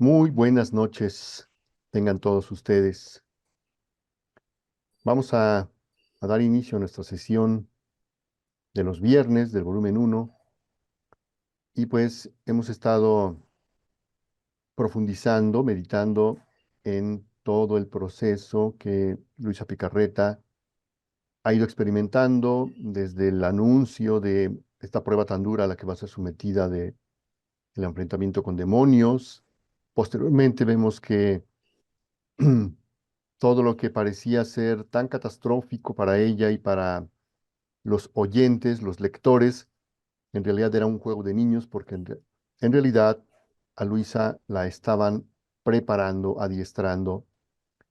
Muy buenas noches, tengan todos ustedes. Vamos a dar inicio a nuestra sesión de los viernes del volumen uno y pues hemos estado profundizando, meditando en todo el proceso que Luisa Picarreta ha ido experimentando desde el anuncio de esta prueba tan dura a la que va a ser sometida de el enfrentamiento con demonios. Posteriormente vemos que todo lo que parecía ser tan catastrófico para ella y para los oyentes, los lectores, en realidad era un juego de niños porque en realidad a Luisa la estaban preparando, adiestrando,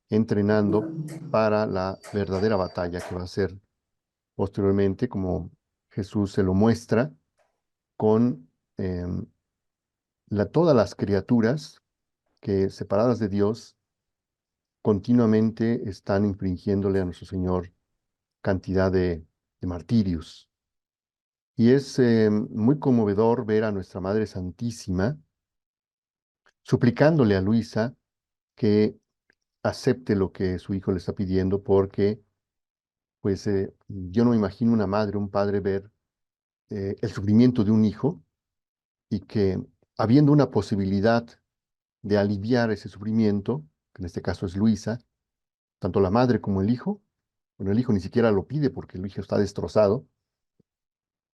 entrenando para la verdadera batalla que va a ser posteriormente, como Jesús se lo muestra, con todas las criaturas que separadas de Dios continuamente están infringiéndole a nuestro Señor cantidad de martirios. Y es muy conmovedor ver a nuestra Madre Santísima suplicándole a Luisa que acepte lo que su hijo le está pidiendo, porque pues yo no me imagino una madre, un padre ver el sufrimiento de un hijo y que habiendo una posibilidad de aliviar ese sufrimiento, que en este caso es Luisa, tanto la madre como el hijo, bueno, el hijo ni siquiera lo pide porque el hijo está destrozado,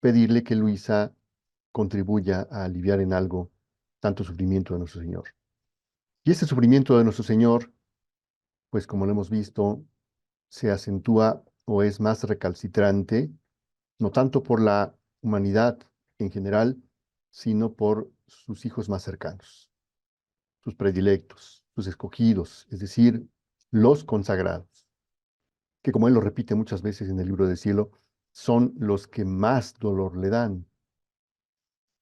pedirle que Luisa contribuya a aliviar en algo tanto sufrimiento de nuestro Señor. Y ese sufrimiento de nuestro Señor, pues como lo hemos visto, se acentúa o es más recalcitrante, no tanto por la humanidad en general, sino por sus hijos más cercanos, sus predilectos, sus escogidos, es decir, los consagrados, que como él lo repite muchas veces en el libro del cielo, son los que más dolor le dan.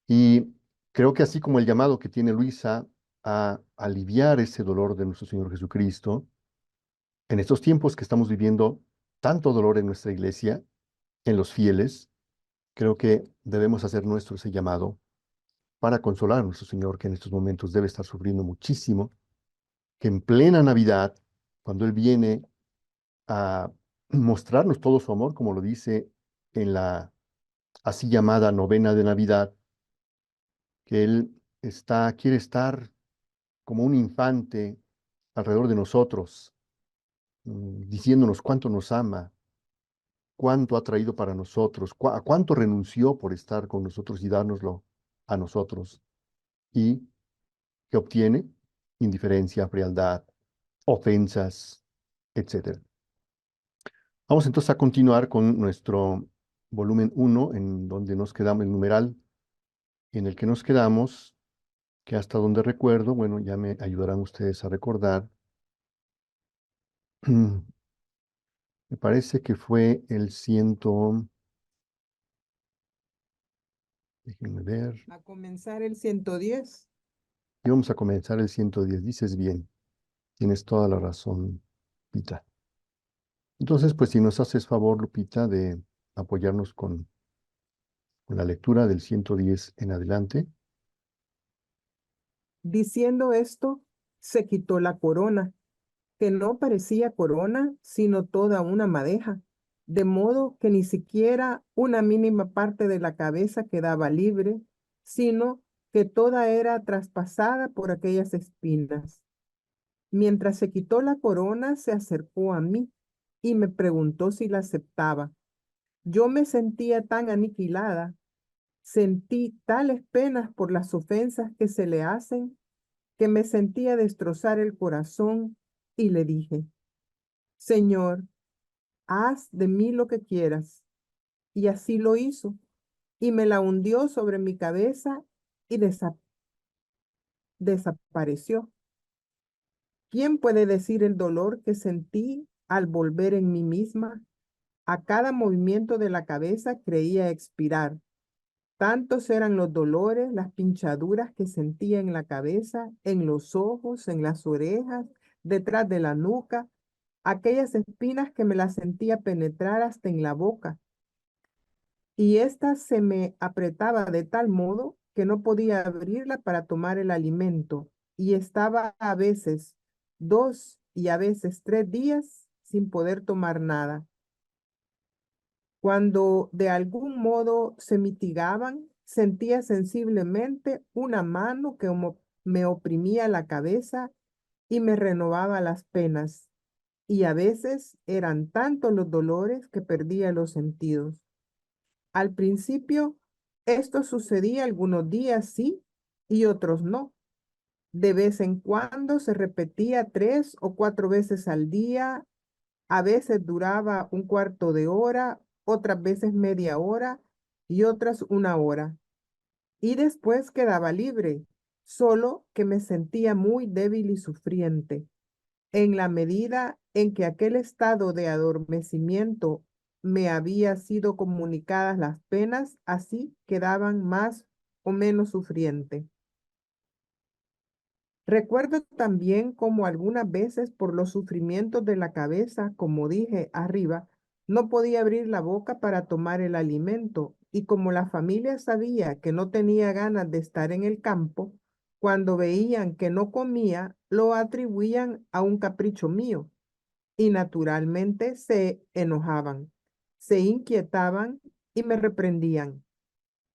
Y creo que así como el llamado que tiene Luisa a aliviar ese dolor de nuestro Señor Jesucristo, en estos tiempos que estamos viviendo tanto dolor en nuestra iglesia, en los fieles, creo que debemos hacer nuestro ese llamado para consolar a nuestro Señor, que en estos momentos debe estar sufriendo muchísimo, que en plena Navidad, cuando Él viene a mostrarnos todo su amor, como lo dice en la así llamada novena de Navidad, que Él quiere estar como un infante alrededor de nosotros, diciéndonos cuánto nos ama, cuánto ha traído para nosotros, a cuánto renunció por estar con nosotros y dárnoslo a nosotros. Y que obtiene indiferencia, frialdad, ofensas, etcétera. Vamos entonces a continuar con nuestro volumen uno, en donde nos quedamos, el numeral en el que nos quedamos, que hasta donde recuerdo, bueno, ya me ayudarán ustedes a recordar. Me parece que fue el déjenme ver, A comenzar el 110. y vamos a comenzar el 110. Dices bien, tienes toda la razón, Lupita. Entonces, pues si nos haces favor, Lupita, de apoyarnos con la lectura del 110 en adelante. Diciendo esto, se quitó la corona, que no parecía corona, sino toda una madeja, de modo que ni siquiera una mínima parte de la cabeza quedaba libre, sino que toda era traspasada por aquellas espinas. Mientras se quitó la corona, se acercó a mí y me preguntó si la aceptaba. Yo me sentía tan aniquilada, sentí tales penas por las ofensas que se le hacen, que me sentía destrozar el corazón y le dije, Señor, haz de mí lo que quieras. Y así lo hizo, y me la hundió sobre mi cabeza y desapareció. ¿Quién puede decir el dolor que sentí al volver en mí misma? A cada movimiento de la cabeza creía expirar. Tantos eran los dolores, las pinchaduras que sentía en la cabeza, en los ojos, en las orejas, detrás de la nuca, aquellas espinas que me las sentía penetrar hasta en la boca. Y ésta se me apretaba de tal modo que no podía abrirla para tomar el alimento. y estaba a veces 2 y a veces 3 días sin poder tomar nada. Cuando de algún modo se mitigaban, sentía sensiblemente una mano que me oprimía la cabeza y me renovaba las penas. Y a veces eran tantos los dolores que perdía los sentidos. Al principio, esto sucedía algunos días sí y otros no. De vez en cuando se repetía 3 o 4 veces al día, a veces duraba un cuarto de hora, otras veces media hora y otras una hora. Y después quedaba libre, solo que me sentía muy débil y sufriente. En la medida en que aquel estado de adormecimiento me había sido comunicadas las penas, así quedaban más o menos sufriente. Recuerdo también como algunas veces por los sufrimientos de la cabeza, como dije arriba, no podía abrir la boca para tomar el alimento y como la familia sabía que no tenía ganas de estar en el campo, cuando veían que no comía, lo atribuían a un capricho mío y naturalmente se enojaban, se inquietaban y me reprendían.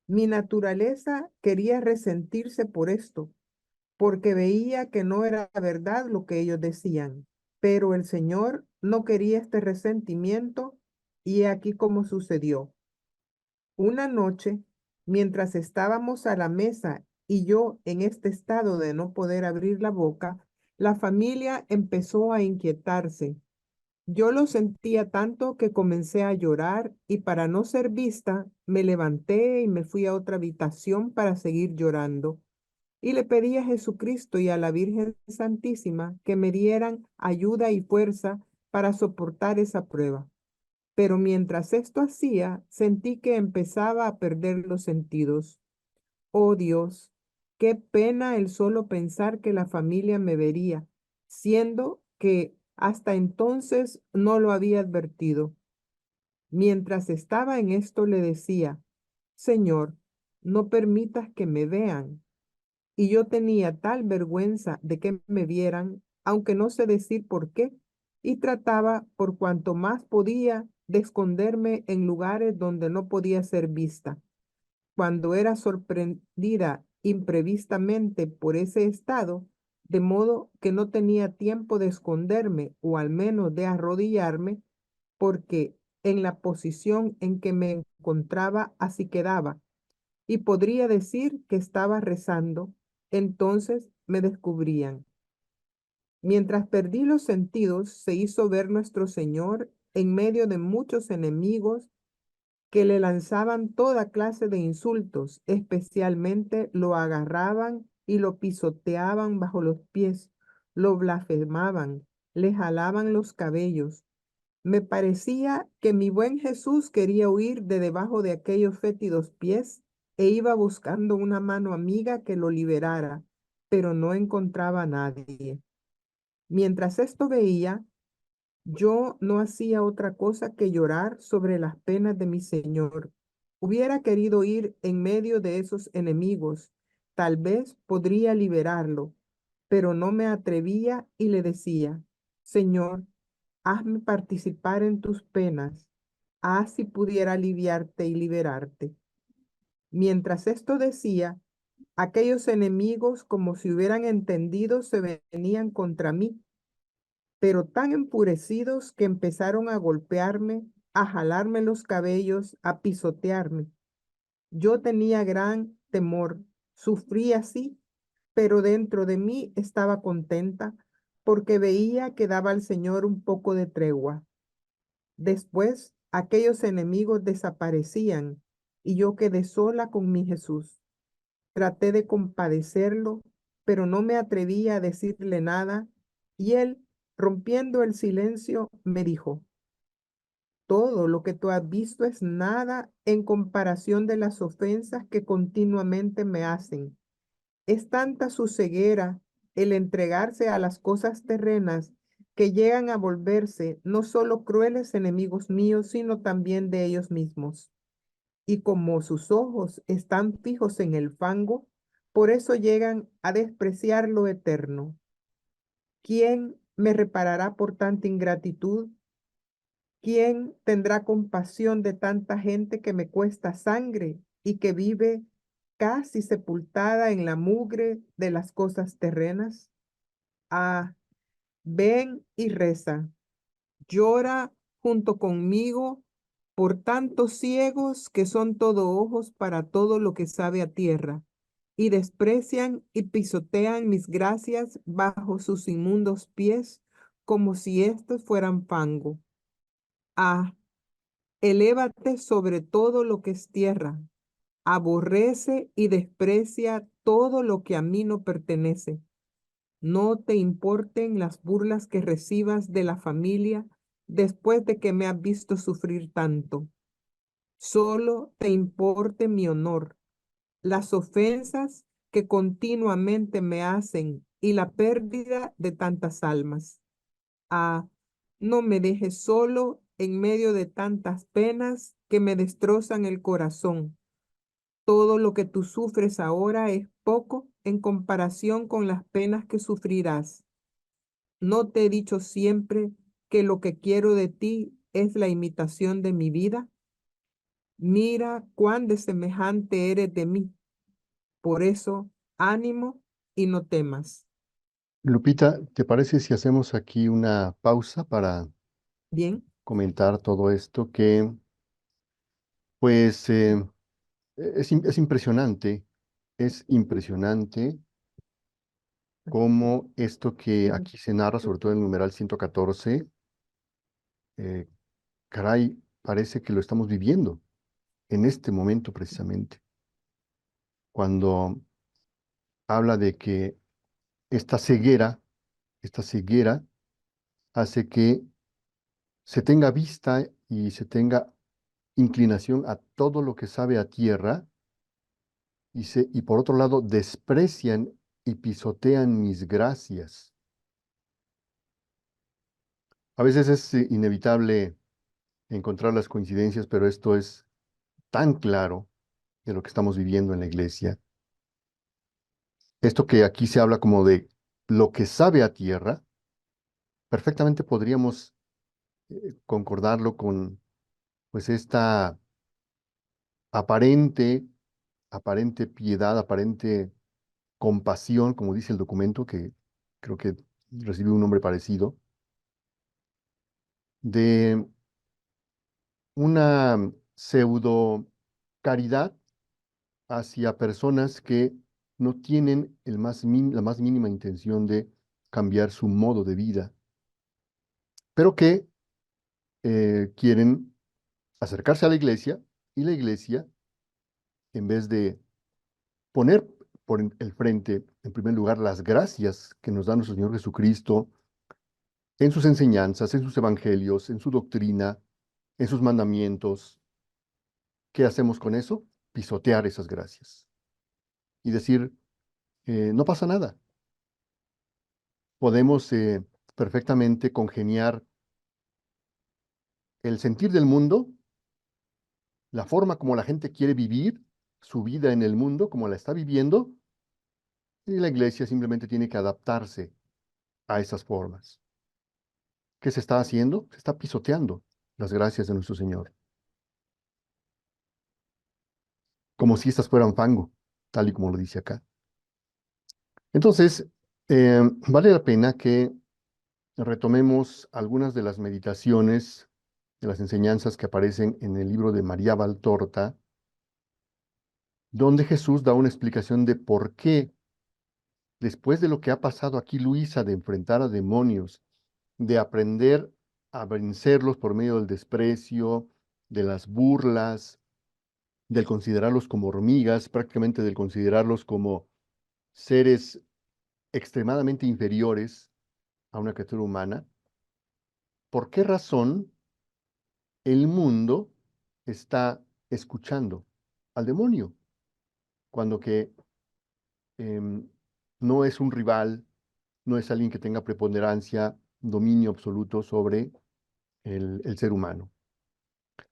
Mi naturaleza quería resentirse por esto porque veía que no era verdad lo que ellos decían. Pero el Señor no quería este resentimiento y he aquí cómo sucedió. Una noche, mientras estábamos a la mesa y yo en este estado de no poder abrir la boca, la familia empezó a inquietarse. Yo lo sentía tanto que comencé a llorar y para no ser vista, me levanté y me fui a otra habitación para seguir llorando y le pedí a Jesucristo y a la Virgen Santísima que me dieran ayuda y fuerza para soportar esa prueba. Pero mientras esto hacía, sentí que empezaba a perder los sentidos. Oh Dios, qué pena el solo pensar que la familia me vería, siendo que hasta entonces no lo había advertido. Mientras estaba en esto le decía, Señor, no permitas que me vean y yo tenía tal vergüenza de que me vieran, aunque no sé decir por qué, y trataba por cuanto más podía de esconderme en lugares donde no podía ser vista. Cuando era sorprendida imprevistamente por ese estado, de modo que no tenía tiempo de esconderme o al menos de arrodillarme, porque en la posición en que me encontraba así quedaba y podría decir que estaba rezando, entonces me descubrían. Mientras perdí los sentidos, se hizo ver nuestro Señor en medio de muchos enemigos que le lanzaban toda clase de insultos, especialmente lo agarraban y lo pisoteaban bajo los pies, lo blasfemaban, le jalaban los cabellos. Me parecía que mi buen Jesús quería huir de debajo de aquellos fétidos pies e iba buscando una mano amiga que lo liberara, pero no encontraba a nadie. Mientras esto veía, yo no hacía otra cosa que llorar sobre las penas de mi Señor. Hubiera querido ir en medio de esos enemigos. Tal vez podría liberarlo, pero no me atrevía y le decía, Señor, hazme participar en tus penas. Haz si pudiera aliviarte y liberarte. Mientras esto decía, aquellos enemigos, como si hubieran entendido, se venían contra mí pero tan enfurecidos que empezaron a golpearme, a jalarme los cabellos, a pisotearme. Yo tenía gran temor, sufría sí, pero dentro de mí estaba contenta porque veía que daba al Señor un poco de tregua. Después, aquellos enemigos desaparecían y yo quedé sola con mi Jesús. Traté de compadecerlo, pero no me atrevía a decirle nada, y él, rompiendo el silencio, me dijo, todo lo que tú has visto es nada en comparación de las ofensas que continuamente me hacen. Es tanta su ceguera, el entregarse a las cosas terrenas, que llegan a volverse no solo crueles enemigos míos, sino también de ellos mismos. Y como sus ojos están fijos en el fango, Por eso llegan a despreciar lo eterno. ¿Quién me reparará por tanta ingratitud? ¿Quién tendrá compasión de tanta gente que me cuesta sangre y que vive casi sepultada en la mugre de las cosas terrenas? Ah, ven y reza, llora junto conmigo por tantos ciegos que son todo ojos para todo lo que sabe a tierra, y desprecian y pisotean mis gracias bajo sus inmundos pies como si éstos fueran fango. Ah, elévate sobre todo lo que es tierra, aborrece y desprecia todo lo que a mí no pertenece. No te importen las burlas que recibas de la familia después de que me has visto sufrir tanto. Solo te importe mi honor, las ofensas que continuamente me hacen y la pérdida de tantas almas. Ah, no me dejes solo en medio de tantas penas que me destrozan el corazón. Todo lo que tú sufres ahora es poco en comparación con las penas que sufrirás. ¿No te he dicho siempre que lo que quiero de ti es la imitación de mi vida? Mira cuán de semejante eres de mí. Por eso, ánimo y no temas. Lupita, ¿te parece si hacemos aquí una pausa para Bien, comentar todo esto que, pues, es impresionante cómo esto que aquí se narra, sobre todo en el numeral 114, eh, caray, parece que lo estamos viviendo en este momento precisamente, cuando habla de que esta ceguera hace que se tenga vista y se tenga inclinación a todo lo que sabe a tierra y por otro lado desprecian y pisotean mis gracias. A veces es inevitable encontrar las coincidencias, pero esto es tan claro de lo que estamos viviendo en la iglesia. Esto que aquí se habla como de lo que sabe a tierra, perfectamente podríamos concordarlo con pues esta aparente, aparente piedad, aparente compasión, como dice el documento, que creo que recibió un nombre parecido, de una pseudo caridad hacia personas que no tienen la más mínima intención de cambiar su modo de vida, pero que quieren acercarse a la iglesia y la iglesia, en vez de poner por el frente, en primer lugar, las gracias que nos da nuestro Señor Jesucristo en sus enseñanzas, en sus evangelios, en su doctrina, en sus mandamientos. ¿Qué hacemos con eso? Pisotear esas gracias y decir, no pasa nada. Podemos perfectamente congeniar el sentir del mundo, la forma como la gente quiere vivir su vida en el mundo, como la está viviendo, y la iglesia simplemente tiene que adaptarse a esas formas. ¿Qué se está haciendo? Se está pisoteando las gracias de nuestro Señor, como si estas fueran fango, tal y como lo dice acá. Entonces, vale la pena que retomemos algunas de las meditaciones, de las enseñanzas que aparecen en el libro de María Valtorta, donde Jesús da una explicación de por qué, después de lo que ha pasado aquí Luisa, de enfrentar a demonios, de aprender a vencerlos por medio del desprecio, de las burlas, del considerarlos como hormigas, prácticamente del considerarlos como seres extremadamente inferiores a una criatura humana, ¿por qué razón el mundo está escuchando al demonio cuando que em, no es un rival, no es alguien que tenga preponderancia, dominio absoluto sobre el ser humano?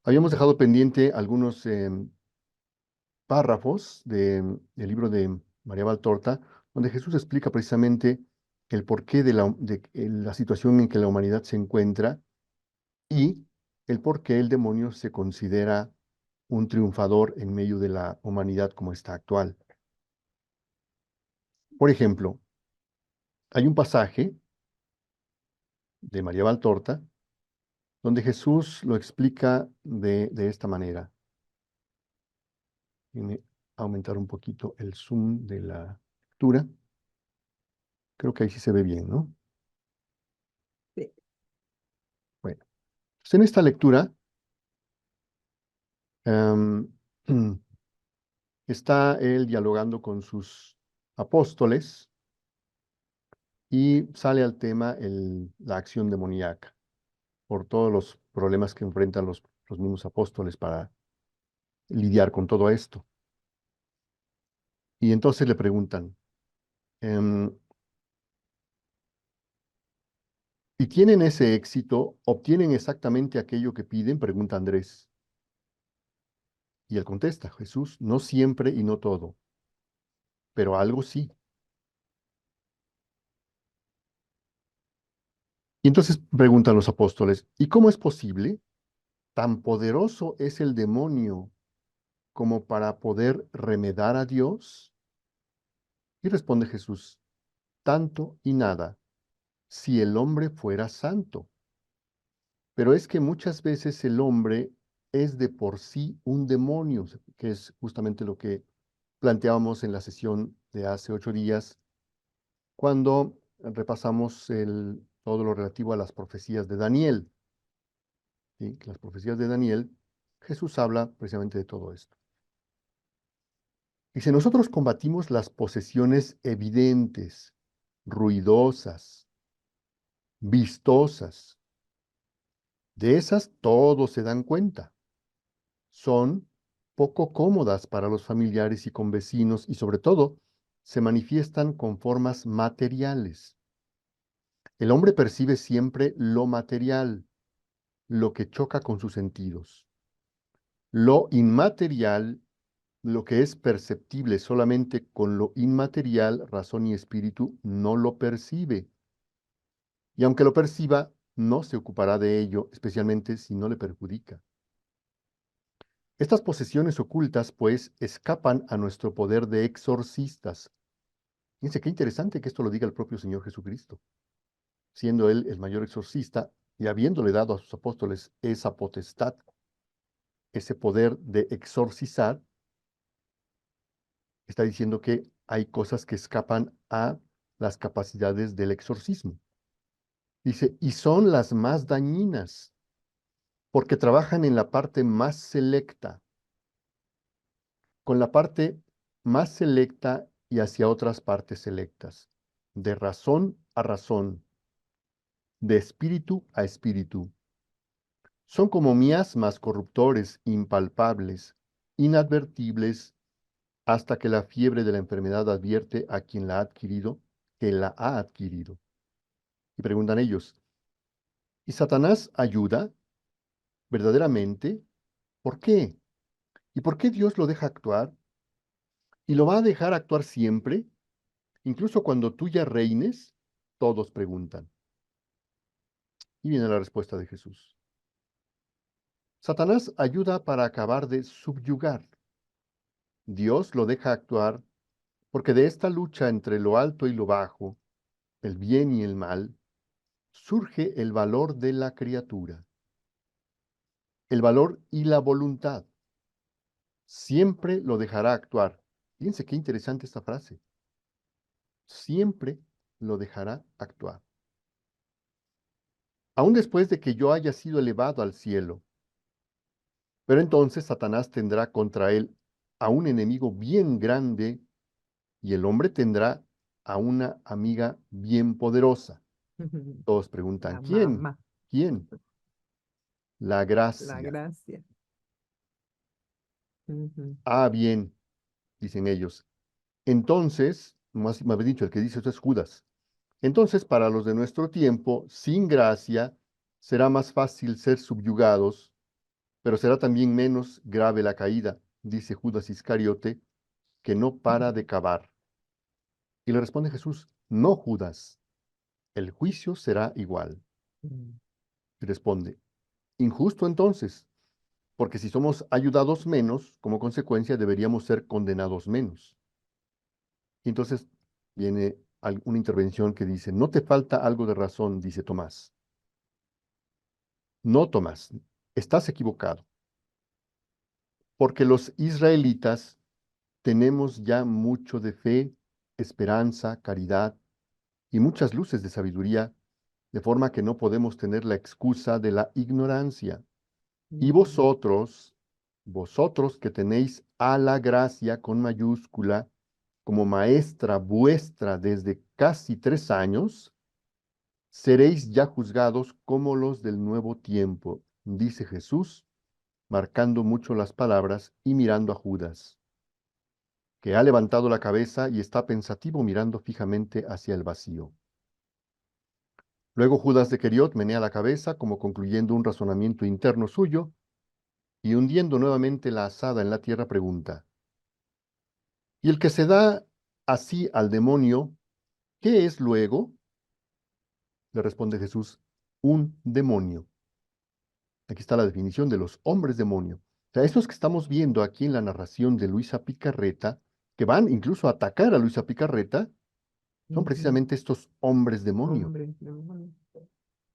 Habíamos dejado pendiente algunos párrafos del libro de María Valtorta, donde Jesús explica precisamente el porqué de la situación en que la humanidad se encuentra y el por qué el demonio se considera un triunfador en medio de la humanidad como está actual. Por ejemplo, hay un pasaje de María Valtorta donde Jesús lo explica de esta manera. Déjenme aumentar un poquito el zoom de la lectura. Creo que ahí sí se ve bien, ¿no? Sí. Bueno, pues en esta lectura em, está él dialogando con sus apóstoles y sale al tema la acción demoníaca por todos los problemas que enfrentan los mismos apóstoles para lidiar con todo esto. Y entonces le preguntan, em, ¿y tienen ese éxito? ¿Obtienen exactamente aquello que piden? Pregunta Andrés. Y él contesta, Jesús, no siempre y no todo, pero algo sí. Y entonces preguntan los apóstoles, ¿y cómo es posible? ¿Tan poderoso es el demonio como para poder remedar a Dios? Y responde Jesús, tanto y nada, si el hombre fuera santo. Pero es que muchas veces el hombre es de por sí un demonio, que es justamente lo que planteábamos en la sesión de hace 8 días, cuando repasamos todo lo relativo a las profecías de Daniel. ¿Sí? Las profecías de Daniel, Jesús habla precisamente de todo esto. Dice, nosotros combatimos las posesiones evidentes, ruidosas, vistosas. De esas todos se dan cuenta. Son poco cómodas para los familiares y con vecinos y sobre todo se manifiestan con formas materiales. El hombre percibe siempre lo material, lo que choca con sus sentidos. Lo inmaterial, lo que es perceptible solamente con lo inmaterial, razón y espíritu, no lo percibe. Y aunque lo perciba, no se ocupará de ello, especialmente si no le perjudica. Estas posesiones ocultas, pues, escapan a nuestro poder de exorcistas. Fíjense qué interesante que esto lo diga el propio Señor Jesucristo, siendo Él el mayor exorcista y habiéndole dado a sus apóstoles esa potestad, ese poder de exorcizar, está diciendo que hay cosas que escapan a las capacidades del exorcismo. Dice, y son las más dañinas, porque trabajan en la parte más selecta, con la parte más selecta y hacia otras partes selectas, de razón a razón, de espíritu a espíritu. Son como miasmas corruptores, impalpables, inadvertibles, hasta que la fiebre de la enfermedad advierte a quien la ha adquirido que la ha adquirido. Y preguntan ellos, ¿y Satanás ayuda verdaderamente? ¿Por qué? ¿Y por qué Dios lo deja actuar? ¿Y lo va a dejar actuar siempre? Incluso cuando tú ya reines, todos preguntan. Y viene la respuesta de Jesús. Satanás ayuda para acabar de subyugar. Dios lo deja actuar porque de esta lucha entre lo alto y lo bajo, el bien y el mal, surge el valor de la criatura, el valor y la voluntad. Siempre lo dejará actuar. Fíjense qué interesante esta frase. Siempre lo dejará actuar. Aún después de que yo haya sido elevado al cielo. Pero entonces Satanás tendrá contra él a un enemigo bien grande y el hombre tendrá a una amiga bien poderosa. Todos preguntan, La ¿quién? mamá, ¿Quién? La la gracia. gracia. Ujú. Ah, bien, dicen ellos. Entonces, más bien dicho, el que dice esto es Judas. Entonces, para los de nuestro tiempo, sin gracia, será más fácil ser subyugados, pero será también menos grave la caída, dice Judas Iscariote, que no para de cavar. Y le responde Jesús, no, Judas, el juicio será igual. Mm. Y responde, injusto entonces, porque si somos ayudados menos, como consecuencia deberíamos ser condenados menos. Y entonces viene una intervención que dice, no te falta algo de razón, dice Tomás. No, Tomás, estás equivocado, porque los israelitas tenemos ya mucho de fe, esperanza, caridad y muchas luces de sabiduría, de forma que no podemos tener la excusa de la ignorancia. Y Mm. vosotros que tenéis a la gracia con mayúscula, como maestra vuestra desde casi 3 años, seréis ya juzgados como los del nuevo tiempo, dice Jesús, marcando mucho las palabras y mirando a Judas, que ha levantado la cabeza y está pensativo mirando fijamente hacia el vacío. Luego Judas de Queriot menea la cabeza como concluyendo un razonamiento interno suyo y hundiendo nuevamente la azada en la tierra pregunta, ¿y el que se da así al demonio, qué es luego? Le responde Jesús, un demonio. Aquí está la definición de los hombres demonio. O sea, estos que estamos viendo aquí en la narración de Luisa Picarreta, que van incluso a atacar a Luisa Picarreta, son Ujú. precisamente estos hombres demonio. Hombre, no.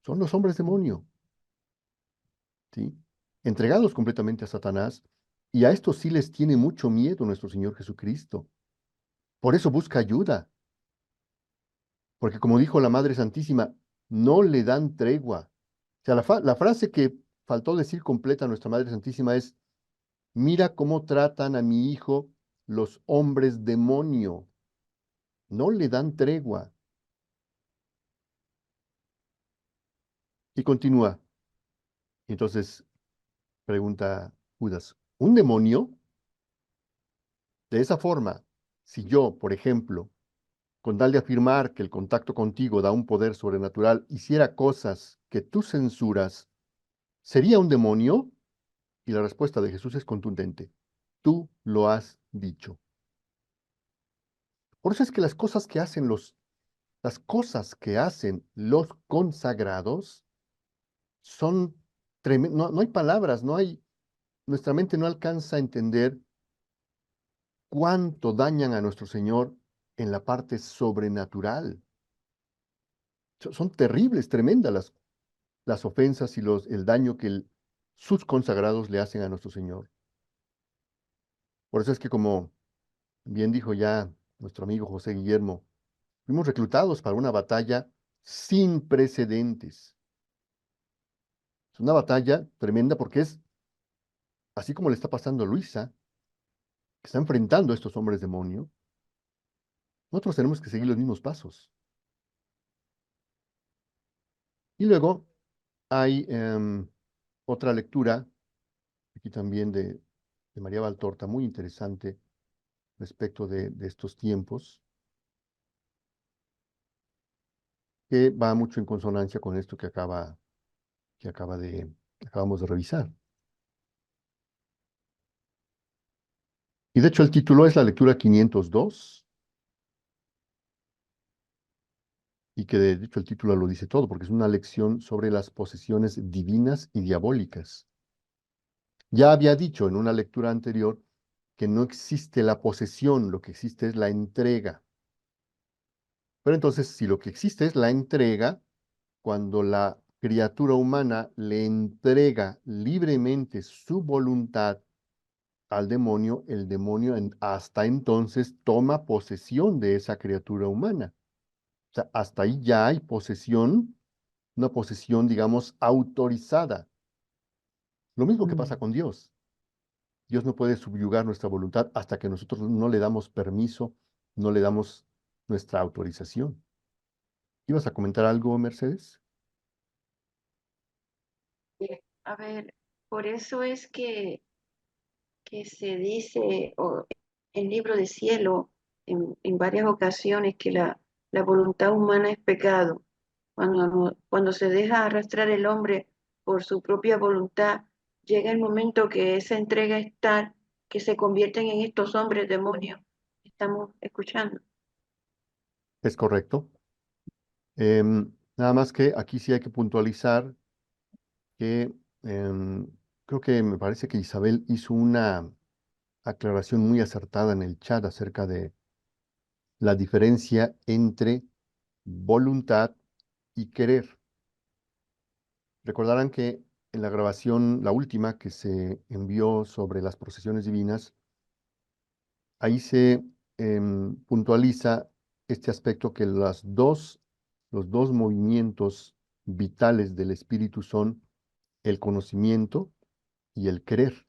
Son los hombres demonio, ¿sí? Entregados completamente a Satanás, y a estos sí les tiene mucho miedo nuestro Señor Jesucristo. Por eso busca ayuda, porque como dijo la Madre Santísima, no le dan tregua. O sea, la frase que faltó decir completa a nuestra Madre Santísima es, mira cómo tratan a mi hijo los hombres demonio, no le dan tregua. Y continúa. Entonces pregunta Judas, ¿un demonio? De esa forma, si yo, por ejemplo, con tal de afirmar que el contacto contigo da un poder sobrenatural, hiciera cosas que tú censuras, ¿sería un demonio? Y la respuesta de Jesús es contundente. Tú lo has dicho. Por eso es que las cosas que hacen los consagrados son tremendas. No, no hay palabras, nuestra mente no alcanza a entender cuánto dañan a nuestro Señor en la parte sobrenatural. Son terribles, tremendas las ofensas y el daño que sus consagrados le hacen a nuestro Señor. Por eso es que, como bien dijo ya nuestro amigo José Guillermo, fuimos reclutados para una batalla sin precedentes. Es una batalla tremenda porque es así como le está pasando a Luisa, que está enfrentando a estos hombres demonio. Nosotros tenemos que seguir los mismos pasos. Y luego hay otra lectura, aquí también de María Valtorta, muy interesante respecto de estos tiempos, que va mucho en consonancia con esto que acabamos de revisar. Y de hecho el título es la lectura 502, y que de hecho el título lo dice todo, porque es una lección sobre las posesiones divinas y diabólicas. Ya había dicho en una lectura anterior que no existe la posesión, lo que existe es la entrega. Pero entonces, si lo que existe es la entrega, cuando la criatura humana le entrega libremente su voluntad al demonio, el demonio hasta entonces toma posesión de esa criatura humana. O sea, hasta ahí ya hay posesión, una posesión, digamos, autorizada. Lo mismo que pasa Mm. con Dios. Dios no puede subyugar nuestra voluntad hasta que nosotros no le damos permiso, no le damos nuestra autorización. ¿Ibas a comentar algo, Mercedes? A ver, por eso es que se dice en el libro de cielo en varias ocasiones que la voluntad humana es pecado. Cuando se deja arrastrar el hombre por su propia voluntad, llega el momento que esa entrega es tal que se convierten en estos hombres demonios. Estamos escuchando. Es correcto. Nada más que aquí sí hay que puntualizar que creo que me parece que Isabel hizo una aclaración muy acertada en el chat acerca de la diferencia entre voluntad y querer. Recordarán que en la grabación, la última que se envió sobre las procesiones divinas, ahí se puntualiza este aspecto que los dos movimientos vitales del espíritu son el conocimiento y el querer,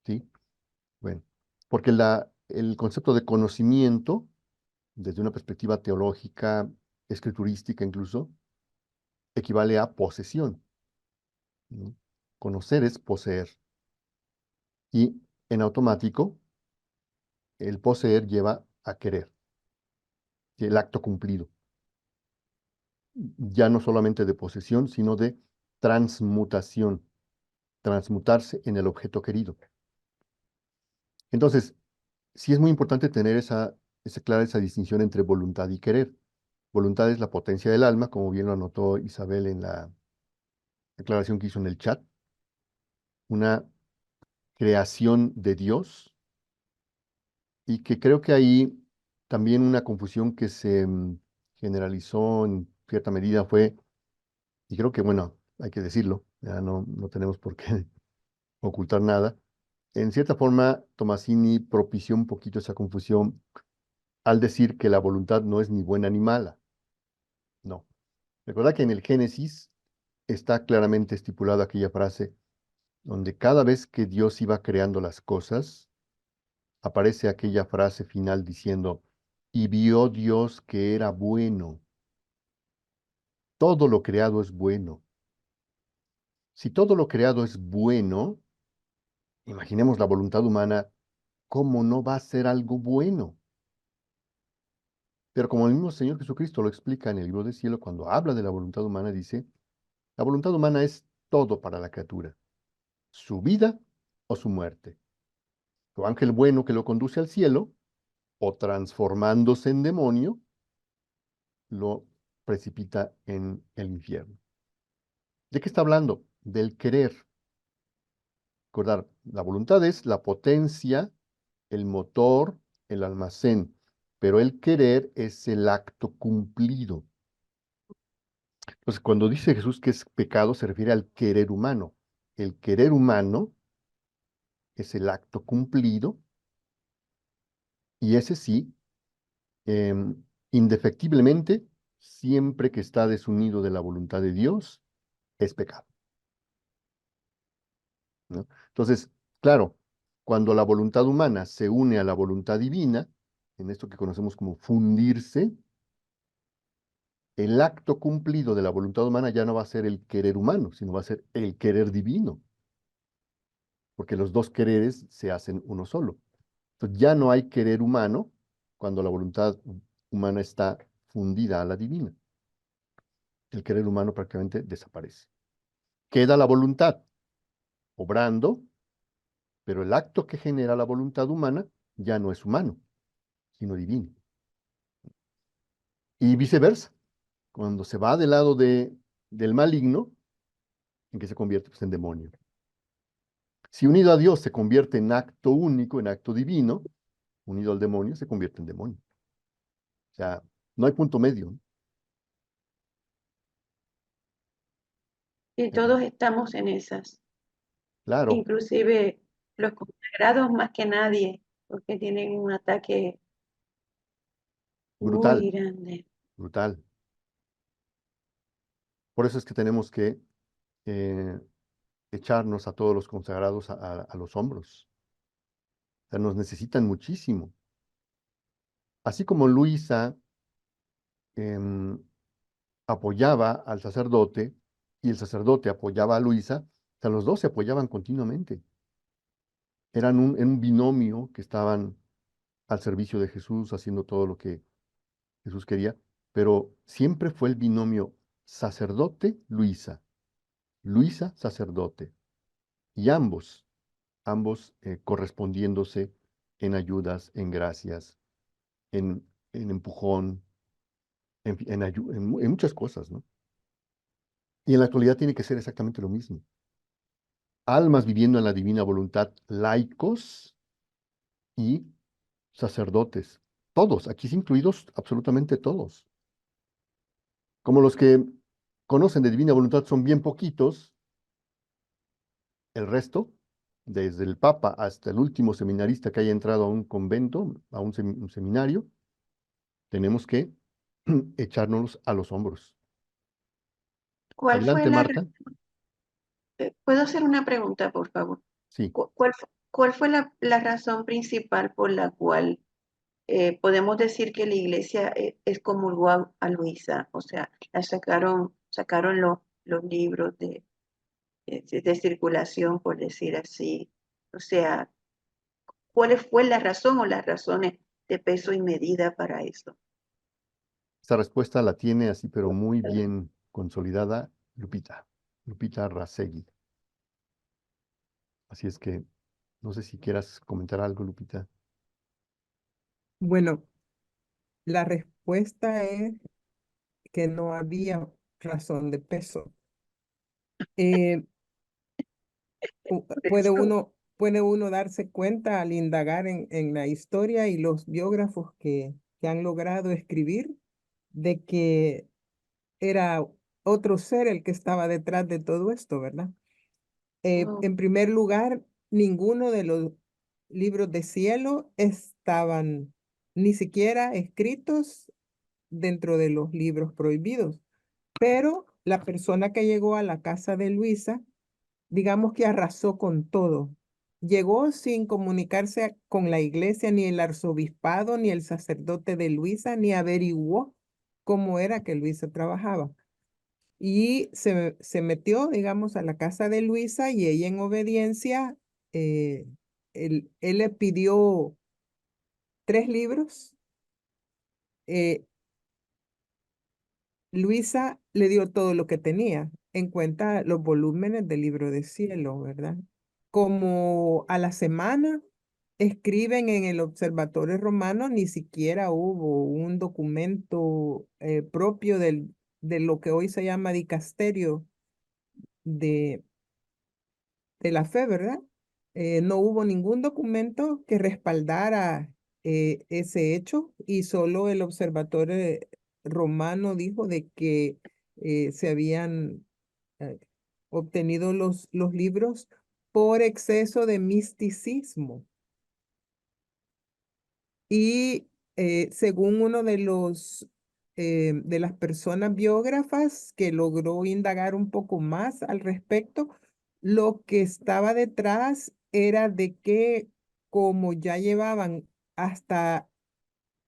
¿sí? Bueno, porque el concepto de conocimiento, desde una perspectiva teológica, escriturística incluso, equivale a posesión, ¿no? Conocer es poseer. Y en automático, el poseer lleva a querer, el acto cumplido. Ya no solamente de posesión, sino de transmutación, transmutarse en el objeto querido. Entonces, sí es muy importante tener clara esa distinción entre voluntad y querer. Voluntad es la potencia del alma, como bien lo anotó Isabel en la declaración que hizo en el chat, una creación de Dios, y que creo que ahí también una confusión que se generalizó en cierta medida fue, y creo que bueno, hay que decirlo, ya no tenemos por qué ocultar nada. En cierta forma, Tomasini propició un poquito esa confusión al decir que la voluntad no es ni buena ni mala. No. Recuerda que en el Génesis está claramente estipulada aquella frase donde cada vez que Dios iba creando las cosas, aparece aquella frase final diciendo, y vio Dios que era bueno. Todo lo creado es bueno. Si todo lo creado es bueno, imaginemos la voluntad humana, ¿cómo no va a ser algo bueno? Pero como el mismo Señor Jesucristo lo explica en el libro del cielo, cuando habla de la voluntad humana, dice, la voluntad humana es todo para la criatura, su vida o su muerte. Su ángel bueno que lo conduce al cielo, o transformándose en demonio, lo precipita en el infierno. ¿De qué está hablando? Del querer. Recordar, la voluntad es la potencia, el motor, el almacén, pero el querer es el acto cumplido. Entonces, cuando dice Jesús que es pecado, se refiere al querer humano. El querer humano es el acto cumplido y ese sí, indefectiblemente, siempre que está desunido de la voluntad de Dios, es pecado, ¿no? Entonces, claro, cuando la voluntad humana se une a la voluntad divina, en esto que conocemos como fundirse, el acto cumplido de la voluntad humana ya no va a ser el querer humano, sino va a ser el querer divino, porque los dos quereres se hacen uno solo. Entonces ya no hay querer humano cuando la voluntad humana está fundida a la divina. El querer humano prácticamente desaparece. Queda la voluntad obrando, pero el acto que genera la voluntad humana ya no es humano, sino divino. Y viceversa, cuando se va del lado del maligno, ¿en qué se convierte? Pues en demonio. Si unido a Dios se convierte en acto único, en acto divino, unido al demonio se convierte en demonio. O sea, no hay punto medio, ¿no? Y todos estamos en esas, Claro, inclusive los consagrados más que nadie, porque tienen un ataque brutal, muy grande. brutal. Por eso es que tenemos que eh, echarnos a todos los consagrados a los hombros. O sea, nos necesitan muchísimo. Así como Luisa em, apoyaba al sacerdote y el sacerdote apoyaba a Luisa, o sea, los dos se apoyaban continuamente. Eran un binomio que estaban al servicio de Jesús, haciendo todo lo que Jesús quería, pero siempre fue el binomio sacerdote-Luisa, Luisa-sacerdote, y ambos correspondiéndose en ayudas, en gracias, en en empujón, en muchas cosas, ¿no? Y en la actualidad tiene que ser exactamente lo mismo. Almas viviendo en la divina voluntad, laicos y sacerdotes. Todos, aquí sí incluidos absolutamente todos. Como los que conocen de divina voluntad son bien poquitos, el resto, desde el Papa hasta el último seminarista que haya entrado a un convento, a un seminario, tenemos que echárnoslos a los hombros. ¿Cuál fue Adelante, Marta. ¿Puedo hacer una pregunta, por favor? Sí, ¿Cuál fue la razón principal por la cual podemos decir que la iglesia excomulgó a Luisa? O sea, sacaron los libros de circulación, por decir así. O sea, ¿cuál fue la razón o las razones de peso y medida para eso? esa respuesta la tiene así, pero muy bien consolidada Lupita, Lupita Arrasegui. Así es que no sé si quieras comentar algo, Lupita. Bueno, la respuesta es que no había razón de peso. Eh, Por eso, puede uno darse cuenta al indagar en la historia y los biógrafos que han logrado escribir de que era otro ser el que estaba detrás de todo esto, ¿verdad? oh, En primer lugar, ninguno de los libros de cielo estaban ni siquiera escritos dentro de los libros prohibidos, pero la persona que llegó a la casa de Luisa, digamos que arrasó con todo. Llegó sin comunicarse con la iglesia, ni el arzobispado, ni el sacerdote de Luisa, ni averiguó cómo era que Luisa trabajaba. Y se metió, digamos, a la casa de Luisa y ella en obediencia, eh, él le pidió 3 libros. eh, Luisa le dio todo lo que tenía, en cuenta los volúmenes del libro de cielo, ¿verdad? Como a la semana escriben en el Observatorio Romano, ni siquiera hubo un documento propio de lo que hoy se llama dicasterio de, de la fe, ¿verdad? No hubo ningún documento que respaldara ese hecho y solo el Observatorio Romano dijo de que se habían eh, obtenido los libros por exceso de misticismo. Y según uno de las personas biógrafas que logró indagar un poco más al respecto, lo que estaba detrás era de que como ya llevaban hasta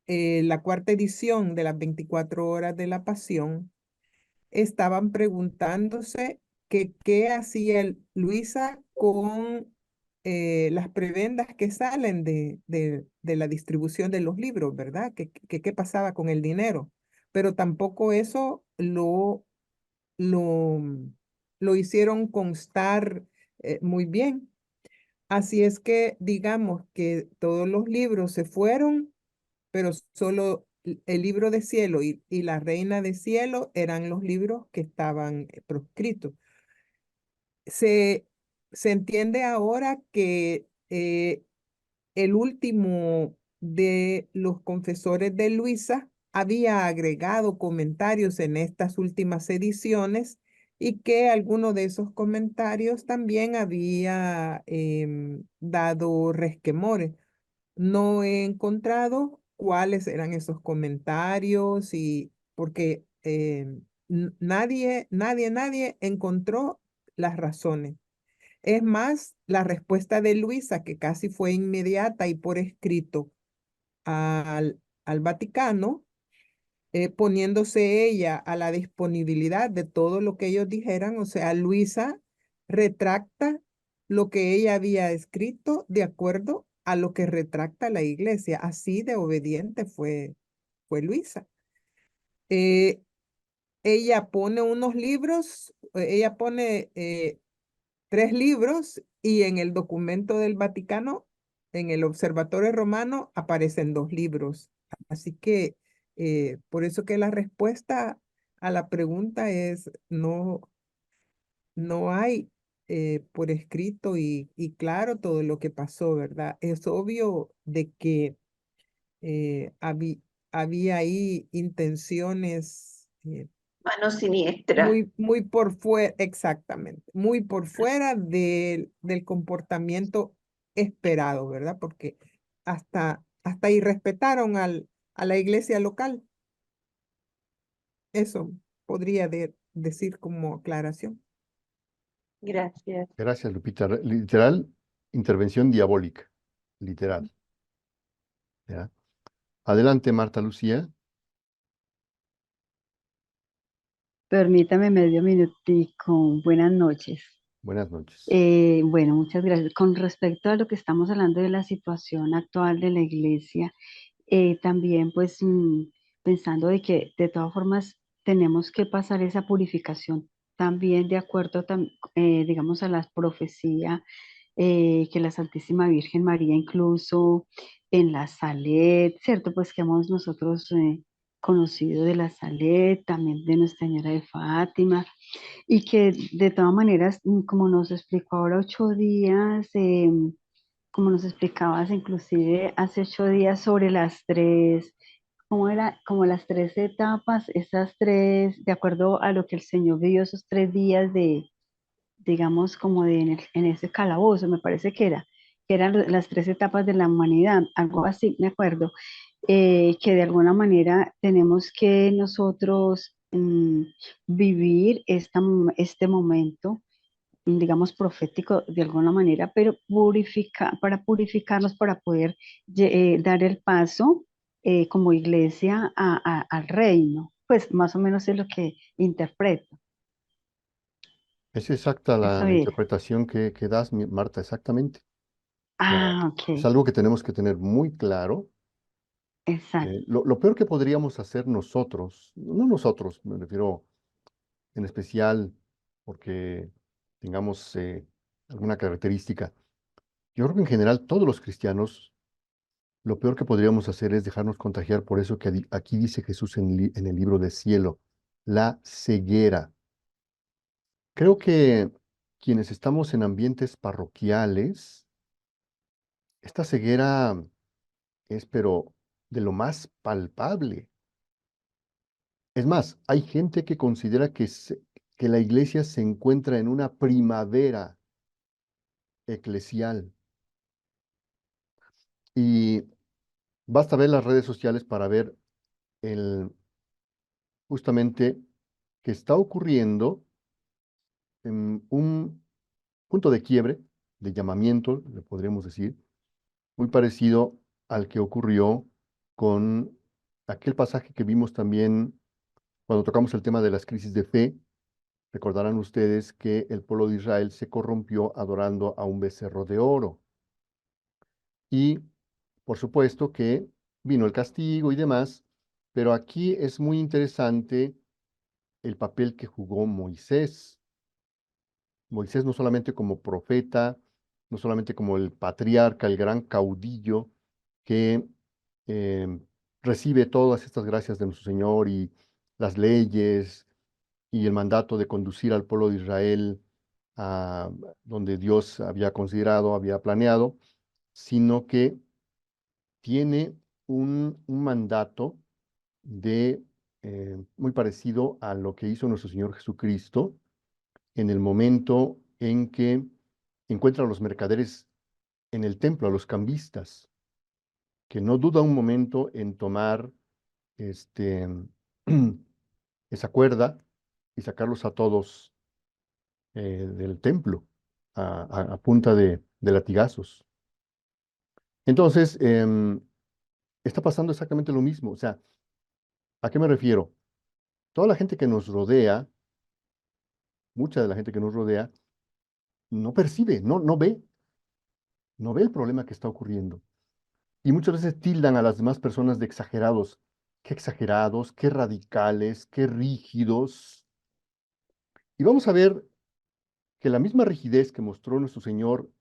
la cuarta edición de las 24 horas de la Pasión, estaban preguntándose que qué hacía Luisa con las prebendas que salen de la distribución de los libros, ¿verdad? ¿Qué pasaba con el dinero? Pero tampoco eso lo, lo hicieron constar muy bien. Así es que digamos que todos los libros se fueron, pero solo el libro de cielo y la reina de cielo eran los libros que estaban proscritos. Se, se entiende ahora que el último de los confesores de Luisa había agregado comentarios en estas últimas ediciones y que alguno de esos comentarios también había dado resquemores. No he encontrado cuáles eran esos comentarios y porque nadie encontró las razones. Es más, la respuesta de Luisa, que casi fue inmediata y por escrito al Vaticano, poniéndose ella a la disponibilidad de todo lo que ellos dijeran, o sea, Luisa retracta lo que ella había escrito de acuerdo a lo que retracta la iglesia. Así de obediente fue Luisa. Eh, ella pone unos libros, ella pone 3 libros y en el documento del Vaticano en el Observatorio Romano aparecen 2 libros. Así que por eso que la respuesta a la pregunta es no, no hay por escrito y claro todo lo que pasó, ¿verdad? Es obvio de que había ahí intenciones Mano siniestra. muy por fuera, exactamente, muy por fuera del comportamiento esperado, ¿verdad? Porque hasta ahí respetaron a la iglesia local. Eso podría decir como aclaración. Gracias. Gracias, Lupita. Literal, intervención diabólica. Literal. ¿Ya? Adelante, Marta Lucía. Permítame medio minutico. Buenas noches. Buenas noches. Bueno, muchas gracias. Con respecto a lo que estamos hablando de la situación actual de la iglesia, también pues pensando de que de todas formas tenemos que pasar esa purificación también de acuerdo, digamos, a la profecía que la Santísima Virgen María incluso en la Salet, ¿cierto? Pues que hemos nosotros conocido de la Salet, también de Nuestra Señora de Fátima, y que de todas maneras, como nos explicó ahora 8 días, como nos explicabas inclusive hace 8 días sobre las tres, ¿cómo era? Como las 3 etapas, esas tres, de acuerdo a lo que el Señor vivió esos 3 días de, digamos, como de en ese calabozo, me parece que eran las 3 etapas de la humanidad, algo así, me acuerdo, que de alguna manera tenemos que nosotros vivir este momento, digamos, profético de alguna manera, pero para purificarlos, para poder dar el paso como iglesia al reino. Pues más o menos es lo que interpreto. Es exacta Eso la es. interpretación que das, Marta, exactamente. O sea, Ah, es ok, algo que tenemos que tener muy claro. exacto. Lo peor que podríamos hacer nosotros, no nosotros, me refiero en especial porque tengamos alguna característica. Yo creo que en general todos los cristianos, lo peor que podríamos hacer es dejarnos contagiar por eso que aquí dice Jesús en el libro de Cielo, la ceguera. Creo que quienes estamos en ambientes parroquiales, esta ceguera es pero de lo más palpable. Es más, hay gente que considera que la iglesia se encuentra en una primavera eclesial. Y basta ver las redes sociales para ver el, justamente que está ocurriendo en un punto de quiebre, de llamamiento, le podríamos decir, muy parecido al que ocurrió con aquel pasaje que vimos también cuando tocamos el tema de las crisis de fe. Recordarán ustedes que el pueblo de Israel se corrompió adorando a un becerro de oro. Y por supuesto que vino el castigo y demás, pero aquí es muy interesante el papel que jugó Moisés. Moisés no solamente como profeta, no solamente como el patriarca, el gran caudillo que eh, recibe todas estas gracias de nuestro Señor y las leyes y el mandato de conducir al pueblo de Israel a donde Dios había considerado, había planeado, sino que tiene un mandato de muy parecido a lo que hizo nuestro Señor Jesucristo en el momento en que encuentra a los mercaderes en el templo, a los cambistas, que no duda un momento en tomar este, esa cuerda y sacarlos a todos del templo a punta de latigazos. Entonces, está pasando exactamente lo mismo. O sea, ¿a qué me refiero? Toda la gente que nos rodea, mucha de la gente que nos rodea, no percibe, no ve el problema que está ocurriendo. Y muchas veces tildan a las demás personas de exagerados, qué radicales, qué rígidos. Y vamos a ver que la misma rigidez que mostró nuestro Señor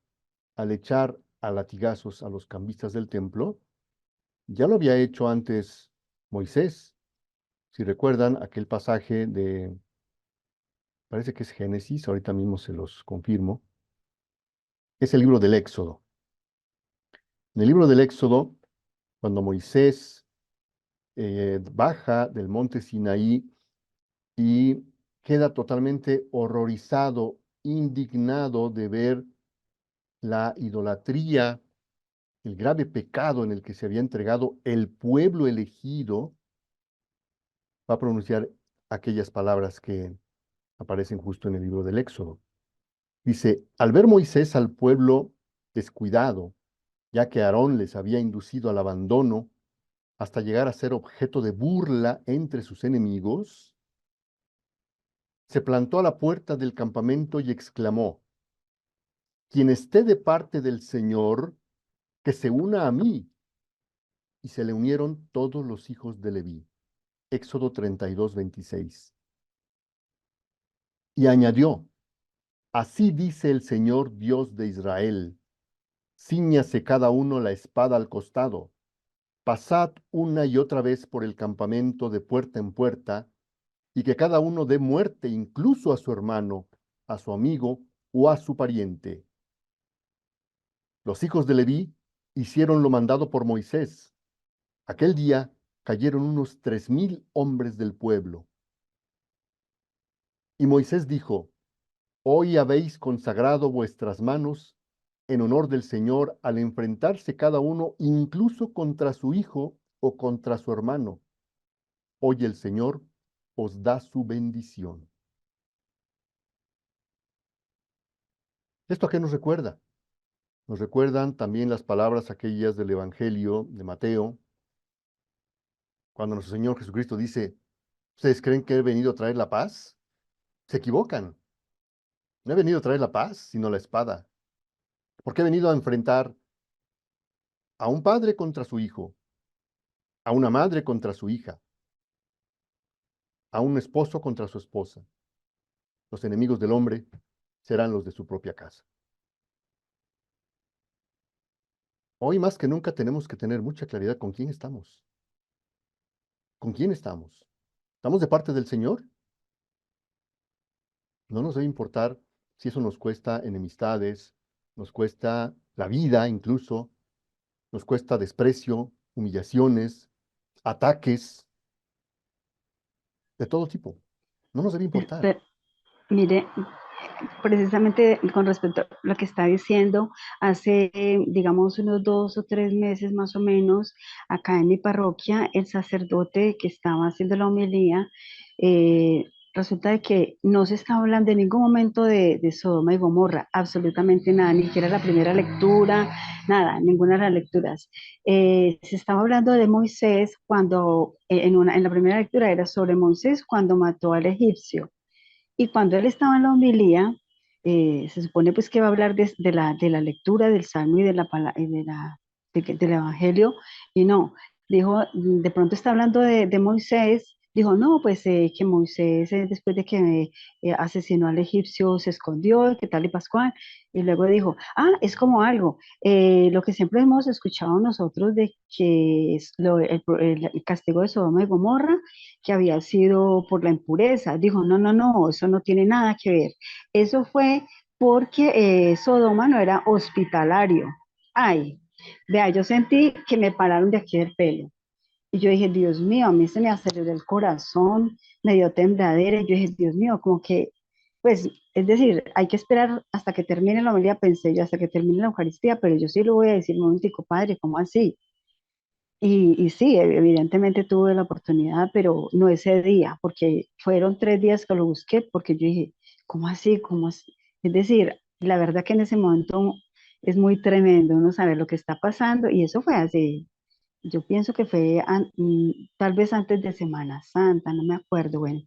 al echar a latigazos a los cambistas del templo, ya lo había hecho antes Moisés. Si recuerdan aquel pasaje de, parece que es Génesis, ahorita mismo se los confirmo, es el libro del Éxodo. En el libro del Éxodo, cuando Moisés baja del monte Sinaí y queda totalmente horrorizado, indignado de ver la idolatría, el grave pecado en el que se había entregado el pueblo elegido, va a pronunciar aquellas palabras que aparecen justo en el libro del Éxodo. Dice, al ver Moisés al pueblo descuidado, ya que Aarón les había inducido al abandono hasta llegar a ser objeto de burla entre sus enemigos, se plantó a la puerta del campamento y exclamó, quien esté de parte del Señor, que se una a mí. Y se le unieron todos los hijos de Leví. Éxodo 32:26. Y añadió, así dice el Señor Dios de Israel, cíñase cada uno la espada al costado, pasad una y otra vez por el campamento de puerta en puerta, y que cada uno dé muerte incluso a su hermano, a su amigo o a su pariente. Los hijos de Leví hicieron lo mandado por Moisés. Aquel día cayeron unos 3000 hombres del pueblo. Y Moisés dijo, hoy habéis consagrado vuestras manos en honor del Señor al enfrentarse cada uno incluso contra su hijo o contra su hermano. Hoy el Señor os da su bendición. ¿Esto a qué nos recuerda? Nos recuerdan también las palabras aquellas del Evangelio de Mateo, cuando nuestro Señor Jesucristo dice, ¿ustedes creen que he venido a traer la paz? Se equivocan. No he venido a traer la paz, sino la espada. Porque he venido a enfrentar a un padre contra su hijo, a una madre contra su hija, a un esposo contra su esposa. Los enemigos del hombre serán los de su propia casa. Hoy más que nunca tenemos que tener mucha claridad con quién estamos. ¿Con quién estamos? ¿Estamos de parte del Señor? No nos debe importar si eso nos cuesta enemistades, nos cuesta la vida incluso, nos cuesta desprecio, humillaciones, ataques de todo tipo. No nos debe importar. Mire, precisamente con respecto a lo que está diciendo, hace, digamos, unos 2 o 3 meses más o menos, acá en mi parroquia, el sacerdote que estaba haciendo la homilía, eh, resulta de que no se estaba hablando en ningún momento de Sodoma y Gomorra, absolutamente nada, ni siquiera la primera lectura, nada, ninguna de las lecturas. Se estaba hablando de Moisés cuando, en la primera lectura era sobre Moisés cuando mató al egipcio. Y cuando él estaba en la homilía, se supone pues que va a hablar de la lectura del Salmo y de la, del Evangelio, y no, dijo, de pronto está hablando de Moisés, dijo, no, pues que Moisés después de que asesinó al egipcio se escondió, que tal y pascual, y luego dijo, es como algo, lo que siempre hemos escuchado nosotros de que es el castigo de Sodoma y Gomorra, que había sido por la impureza. Dijo, no, no, no, eso no tiene nada que ver. Eso fue porque Sodoma no era hospitalario. Ay, vea, yo sentí que me pararon de aquí el pelo. Y yo dije, Dios mío, a mí se me aceleró el corazón, me dio tembladera. Y yo dije, Dios mío, como que, pues, es decir, hay que esperar hasta que termine la homilía, pensé yo, hasta que termine la Eucaristía, pero yo sí lo voy a decir, un momentico, padre, ¿cómo así? Y sí, evidentemente tuve la oportunidad, pero no ese día, porque fueron 3 días que lo busqué, porque yo dije, ¿cómo así? ¿Cómo así? Es decir, la verdad que en ese momento es muy tremendo uno saber lo que está pasando, y eso fue hace, yo pienso que fue tal vez antes de Semana Santa, no me acuerdo, bueno.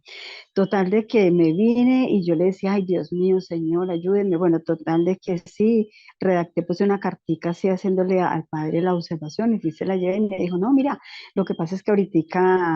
Total de que me vine y yo le decía, ay Dios mío, Señor, ayúdenme. Bueno, total de que sí, redacté pues una cartica así haciéndole al padre la observación y sí se la llevé y me dijo, no, mira, lo que pasa es que ahorita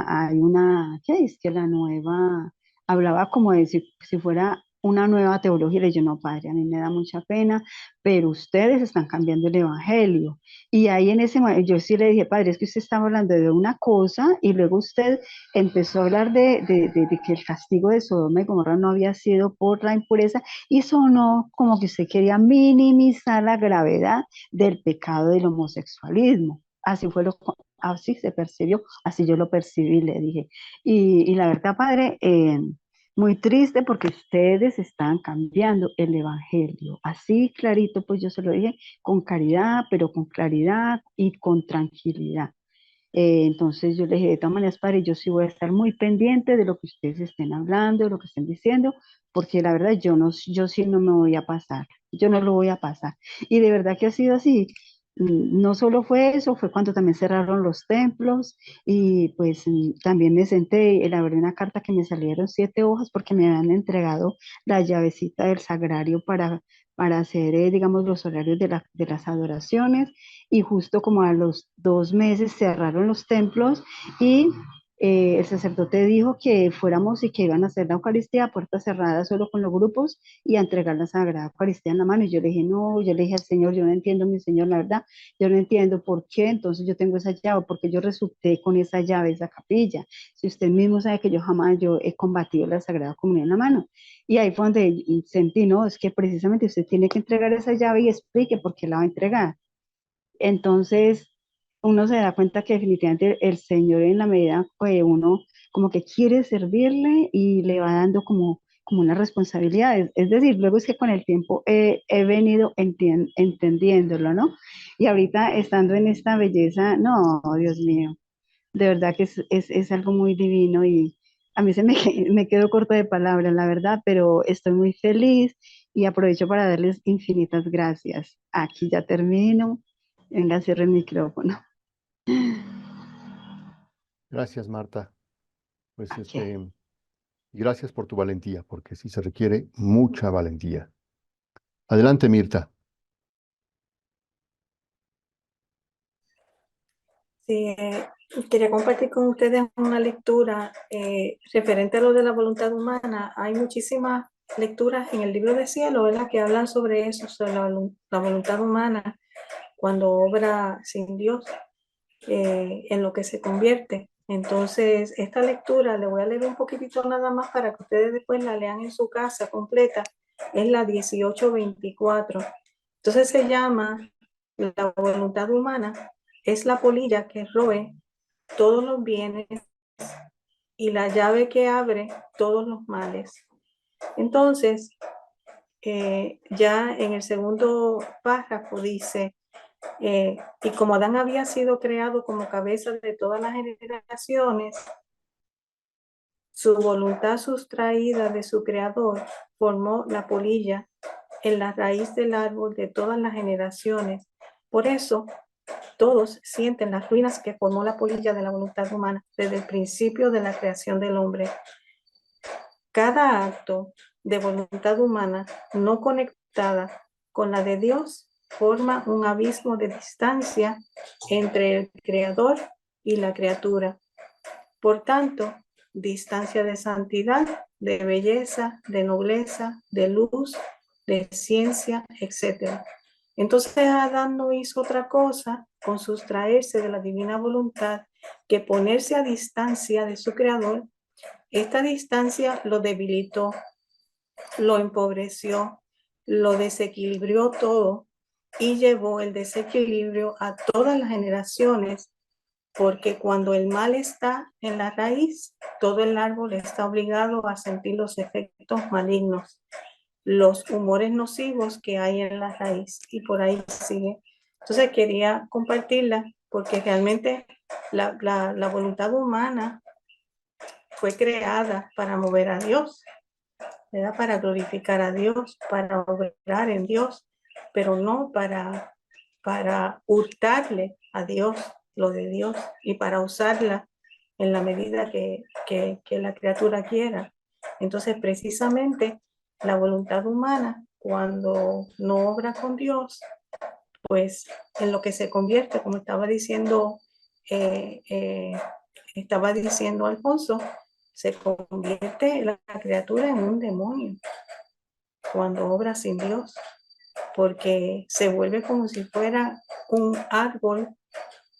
hay una, ¿qué es? Que la nueva, hablaba como de si fuera una nueva teología. Le dije, no, padre, a mí me da mucha pena, pero ustedes están cambiando el evangelio. Y ahí en ese momento yo sí le dije, padre, es que usted estaba hablando de una cosa y luego usted empezó a hablar de que el castigo de Sodoma y Gomorra no había sido por la impureza y sonó como que usted quería minimizar la gravedad del pecado del homosexualismo. Así fue así se percibió, así yo lo percibí, le dije. Y la verdad, padre, muy triste porque ustedes están cambiando el evangelio. Así clarito, pues yo se lo dije con caridad, pero con claridad y con tranquilidad. Entonces yo le dije, de todas maneras, padre, yo sí voy a estar muy pendiente de lo que ustedes estén hablando, de lo que estén diciendo, porque la verdad yo no, yo sí no me voy a pasar, yo no lo voy a pasar. Y de verdad que ha sido así. No solo fue eso, fue cuando también cerraron los templos y pues también me senté y elaboré una carta que me salieron 7 hojas porque me habían entregado la llavecita del sagrario para hacer, digamos, los horarios de las adoraciones y justo como a los 2 meses cerraron los templos y el sacerdote dijo que fuéramos y que iban a hacer la Eucaristía a puerta cerrada solo con los grupos y a entregar la Sagrada Eucaristía en la mano. Y yo le dije, no, yo le dije al Señor, yo no entiendo, mi Señor, la verdad, yo no entiendo por qué entonces yo tengo esa llave, porque yo resulté con esa llave, esa capilla. Si usted mismo sabe que yo jamás yo he combatido la Sagrada Comunión en la mano. Y ahí fue donde sentí, no, es que precisamente usted tiene que entregar esa llave y explique por qué la va a entregar. Entonces, uno se da cuenta que definitivamente el Señor en la medida que uno como que quiere servirle y le va dando como unas responsabilidades. Es decir, luego es que con el tiempo he venido entendiéndolo, ¿no? Y ahorita estando en esta belleza, no, Dios mío, de verdad que es algo muy divino y a mí me quedo corta de palabras, la verdad, pero estoy muy feliz y aprovecho para darles infinitas gracias. Aquí ya termino. Venga, cierre el micrófono. Gracias, Marta. Pues Ok. gracias por tu valentía, porque sí se requiere mucha valentía. Adelante, Mirta. Sí, quería compartir con ustedes una lectura referente a lo de la voluntad humana. Hay muchísimas lecturas en el libro de Cielo, ¿verdad?, que hablan sobre eso, sobre la voluntad humana, cuando obra sin Dios, en lo que se convierte. Entonces, esta lectura, le voy a leer un poquitito nada más para que ustedes después la lean en su casa completa, es la 1824. Entonces se llama La voluntad humana, es la polilla que roe todos los bienes y la llave que abre todos los males. Entonces, ya en el segundo párrafo dice, y como Adán había sido creado como cabeza de todas las generaciones, su voluntad sustraída de su creador formó la polilla en la raíz del árbol de todas las generaciones. Por eso, todos sienten las ruinas que formó la polilla de la voluntad humana desde el principio de la creación del hombre. Cada acto de voluntad humana no conectada con la de Dios forma un abismo de distancia entre el creador y la criatura. Por tanto, distancia de santidad, de belleza, de nobleza, de luz, de ciencia, etc. Entonces Adán no hizo otra cosa con sustraerse de la divina voluntad que ponerse a distancia de su creador. Esta distancia lo debilitó, lo empobreció, lo desequilibró todo y llevó el desequilibrio a todas las generaciones, porque cuando el mal está en la raíz, todo el árbol está obligado a sentir los efectos malignos, los humores nocivos que hay en la raíz, y por ahí sigue. Entonces quería compartirla porque realmente la voluntad humana fue creada para mover a Dios, ¿verdad?, para glorificar a Dios, para obrar en Dios, pero no para hurtarle a Dios lo de Dios y para usarla en la medida que la criatura quiera. Entonces, precisamente, la voluntad humana, cuando no obra con Dios, pues en lo que se convierte, como estaba diciendo Alfonso, se convierte la criatura en un demonio. cuando obra sin Dios, porque se vuelve como si fuera un árbol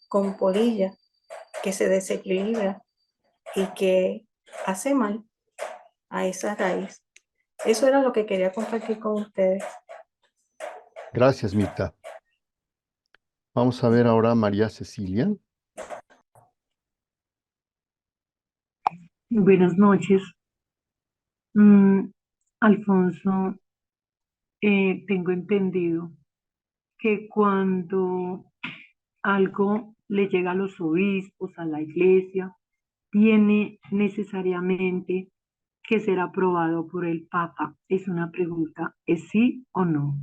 con polilla que se desequilibra y que hace mal a esa raíz. Eso era lo que quería compartir con ustedes. Gracias, Mirta. Vamos a ver ahora a María Cecilia. Buenas noches. Alfonso, tengo entendido que cuando algo le llega a los obispos, a la iglesia, tiene necesariamente que ser aprobado por el Papa. Es una pregunta, ¿es sí o no?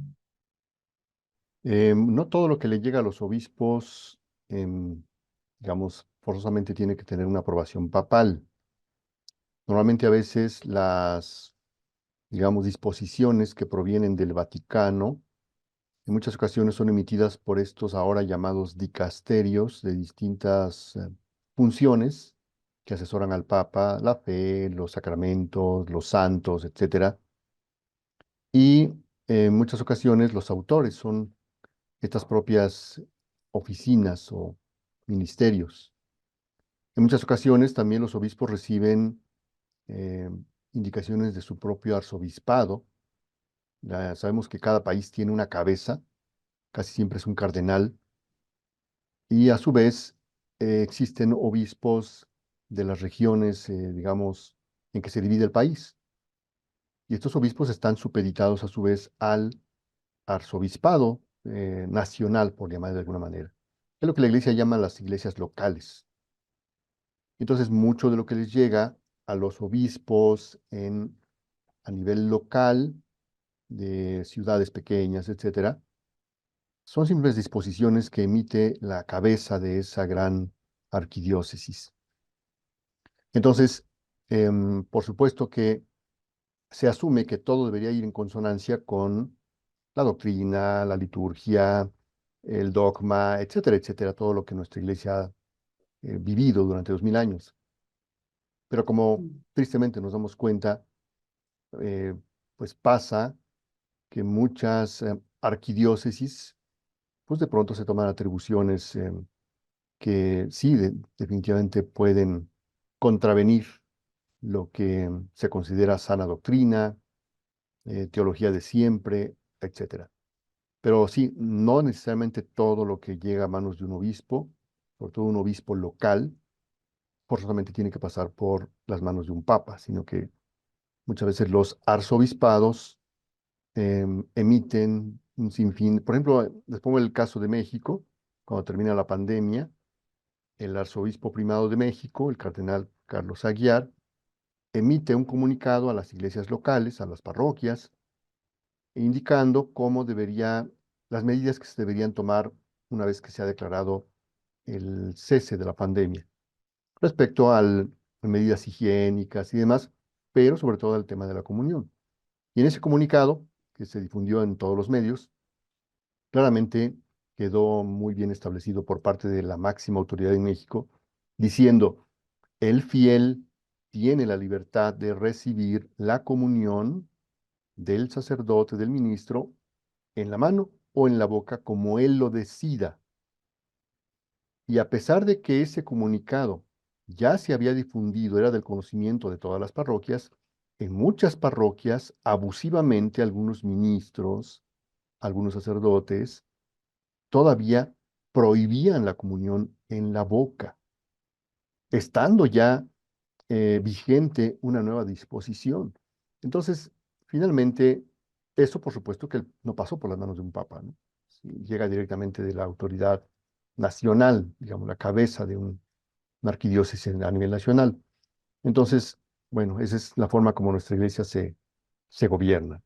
No todo lo que le llega a los obispos, digamos, forzosamente tiene que tener una aprobación papal. Normalmente a veces las, digamos, disposiciones que provienen del Vaticano, en muchas ocasiones son emitidas por estos ahora llamados dicasterios de distintas funciones que asesoran al Papa, la fe, los sacramentos, los santos, etcétera. Y en muchas ocasiones los autores son estas propias oficinas o ministerios. En muchas ocasiones también los obispos reciben eh, indicaciones de su propio arzobispado. Sabemos que cada país tiene una cabeza, casi siempre es un cardenal, y a su vez existen obispos de las regiones, digamos, en que se divide el país. Y estos obispos están supeditados a su vez al arzobispado nacional, por llamar de alguna manera. Es lo que la iglesia llama las iglesias locales. Entonces, mucho de lo que les llega a los obispos a nivel local, de ciudades pequeñas, etcétera, son simples disposiciones que emite la cabeza de esa gran arquidiócesis. Entonces, por supuesto que se asume que todo debería ir en consonancia con la doctrina, la liturgia, el dogma, etcétera, etcétera, todo lo que nuestra iglesia ha vivido durante 2000 años. Pero como tristemente nos damos cuenta, eh, pues pasa que muchas arquidiócesis, pues de pronto se toman atribuciones que sí, definitivamente pueden contravenir lo que se considera sana doctrina, teología de siempre, etcétera. Pero sí, no necesariamente todo lo que llega a manos de un obispo, sobre todo un obispo local, forzosamente tiene que pasar por las manos de un papa, sino que muchas veces los arzobispados emiten un sinfín. Por ejemplo, les pongo el caso de México, cuando termina la pandemia, el arzobispo primado de México, el cardenal Carlos Aguiar, emite un comunicado a las iglesias locales, a las parroquias, indicando las medidas que se deberían tomar una vez que se ha declarado el cese de la pandemia, respecto a medidas higiénicas y demás, pero sobre todo al tema de la comunión. Y en ese comunicado, que se difundió en todos los medios, claramente quedó muy bien establecido por parte de la máxima autoridad en México, diciendo: el fiel tiene la libertad de recibir la comunión del sacerdote, del ministro, en la mano o en la boca, como él lo decida. Y a pesar de que ese comunicado ya se había difundido, era del conocimiento de todas las parroquias, en muchas parroquias, abusivamente, algunos ministros, algunos sacerdotes, todavía prohibían la comunión en la boca, estando ya vigente una nueva disposición. Entonces, finalmente, eso por supuesto que no pasó por las manos de un papa, ¿no? Sí, llega directamente de la autoridad nacional, digamos, la cabeza de una arquidiócesis a nivel nacional. Entonces, bueno, esa es la forma como nuestra iglesia se gobierna.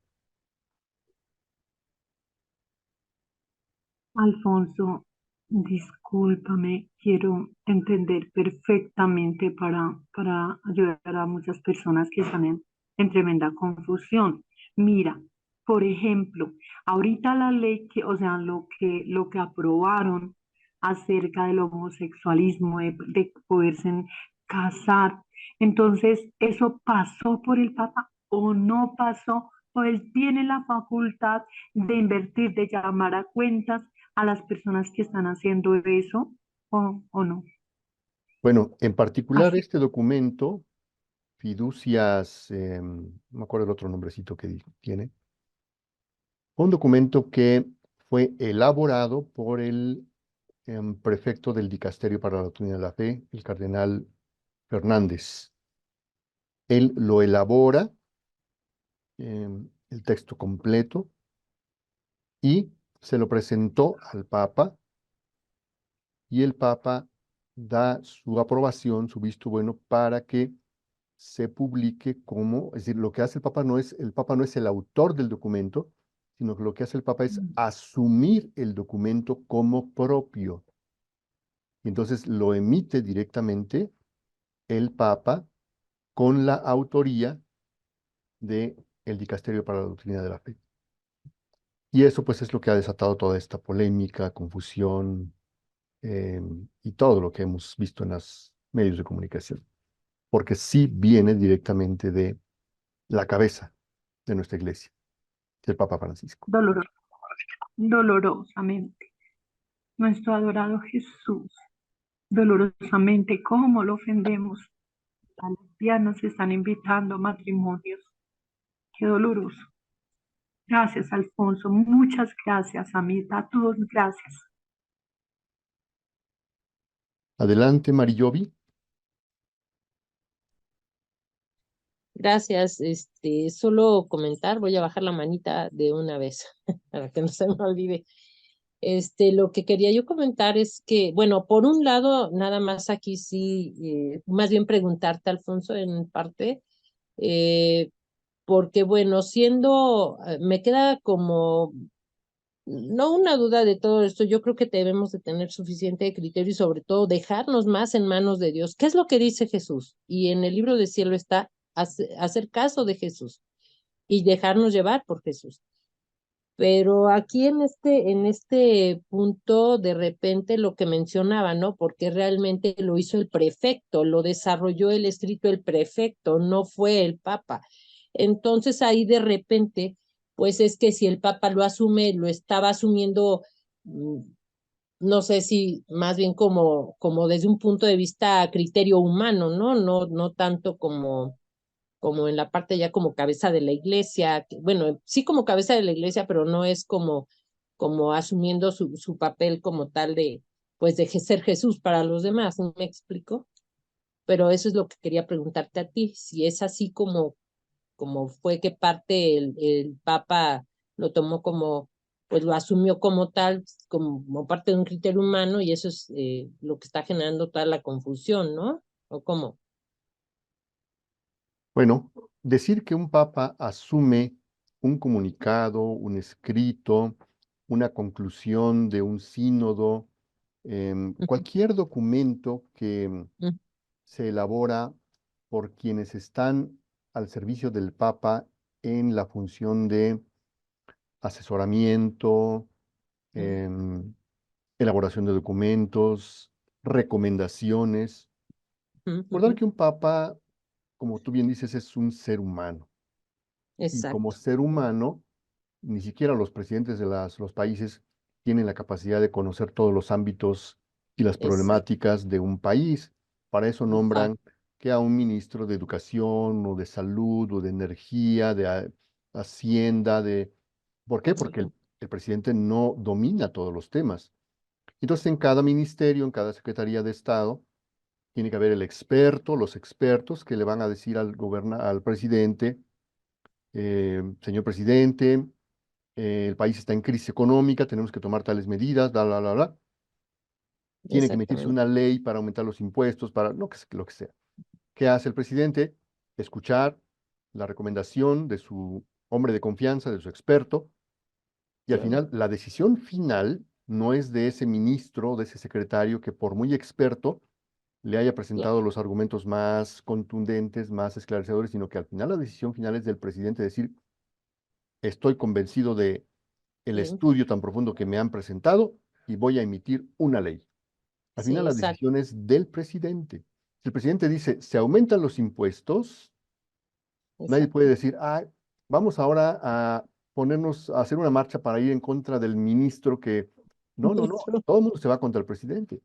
Alfonso, discúlpame, quiero entender perfectamente para ayudar a muchas personas que están en tremenda confusión. Mira, por ejemplo, ahorita la ley que, o sea, lo que aprobaron acerca del homosexualismo, de poderse casar, entonces, ¿eso pasó por el Papa o no pasó o él tiene la facultad de invertir, de llamar a cuentas a las personas que están haciendo eso o no. Bueno, en particular Así, este documento, Fiducias, no me acuerdo el otro nombrecito que tiene, fue un documento que fue elaborado por el prefecto del Dicasterio para la Doctrina de la Fe, el cardenal Fernández. Él lo elabora, el texto completo, y se lo presentó al Papa, y el Papa da su aprobación, su visto bueno, para que se publique como, es decir, lo que hace el Papa no es el autor del documento, sino que lo que hace el Papa es asumir el documento como propio. Y entonces lo emite directamente el Papa con la autoría de el Dicasterio para la Doctrina de la Fe. Y eso pues es lo que ha desatado toda esta polémica, confusión, y todo lo que hemos visto en los medios de comunicación, porque sí viene directamente de la cabeza de nuestra iglesia, del Papa Francisco. dolorosamente. Nuestro adorado Jesús, dolorosamente, ¿cómo lo ofendemos? Las lesbianas se están invitando a matrimonios. Qué doloroso. Gracias, Alfonso. Muchas gracias, Amita. A todos, gracias. Adelante, Mariyovi. Gracias, solo comentar, voy a bajar la manita de una vez para que no se me olvide. Lo que quería yo comentar es que, bueno, por un lado, nada más aquí sí, más bien preguntarte, Alfonso, en parte, porque bueno, me queda como, no una duda de todo esto, yo creo que debemos de tener suficiente criterio y sobre todo dejarnos más en manos de Dios. ¿Qué es lo que dice Jesús? Y en el libro del cielo está hacer caso de Jesús y dejarnos llevar por Jesús. Pero aquí en este punto, de repente lo que mencionaba, ¿no? Porque realmente lo hizo el prefecto, lo desarrolló el escrito el prefecto, no fue el Papa. Entonces ahí de repente, pues es que si el Papa lo asume, lo estaba asumiendo, no sé si más bien como desde un punto de vista criterio humano, ¿no? No tanto como en la parte ya como cabeza de la iglesia, bueno, sí como cabeza de la iglesia, pero no es como asumiendo su papel como tal de, pues de ser Jesús para los demás, ¿no me explico? Pero eso es lo que quería preguntarte a ti, si es así como fue que parte el Papa lo tomó como, pues lo asumió como tal, como parte de un criterio humano, y eso es lo que está generando toda la confusión, ¿no? ¿O cómo? Bueno, decir que un Papa asume un comunicado, un escrito, una conclusión de un sínodo, Ujú, cualquier documento que ujú, se elabora por quienes están al servicio del Papa en la función de asesoramiento, ujú, em, elaboración de documentos, recomendaciones. ujú, Recordar ujú. que un Papa, como tú bien dices, es un ser humano. Y como Exacto, ser humano, ni siquiera los presidentes de los países tienen la capacidad de conocer todos los ámbitos y las exacto. problemáticas de un país. Para eso Ajá, nombran que a un ministro de educación o de salud o de energía, de hacienda, de... ¿Por qué? Porque ujú, el presidente no domina todos los temas. Entonces, en cada ministerio, en cada secretaría de Estado, tiene que haber el experto, los expertos que le van a decir al presidente, señor presidente, el país está en crisis económica, tenemos que tomar tales medidas, bla. Tiene que emitirse exactamente. una ley para aumentar los impuestos, para lo que sea. ¿Qué hace el presidente? Escuchar la recomendación de su hombre de confianza, de su experto, y al Claro, final la decisión final no es de ese ministro, de ese secretario que por muy experto le haya claro. presentado los argumentos más contundentes, más esclarecedores, sino que al final la decisión final es del presidente decir, estoy convencido de el Sí, estudio tan profundo que me han presentado y voy a emitir una ley. Al final sí, la exacto, decisión es del presidente. Si el presidente dice, se aumentan los impuestos, nadie puede exacto. decir, ah, vamos ahora a ponernos a hacer una marcha para ir en contra del ministro que... No, no, no, todo el mundo se va contra el presidente.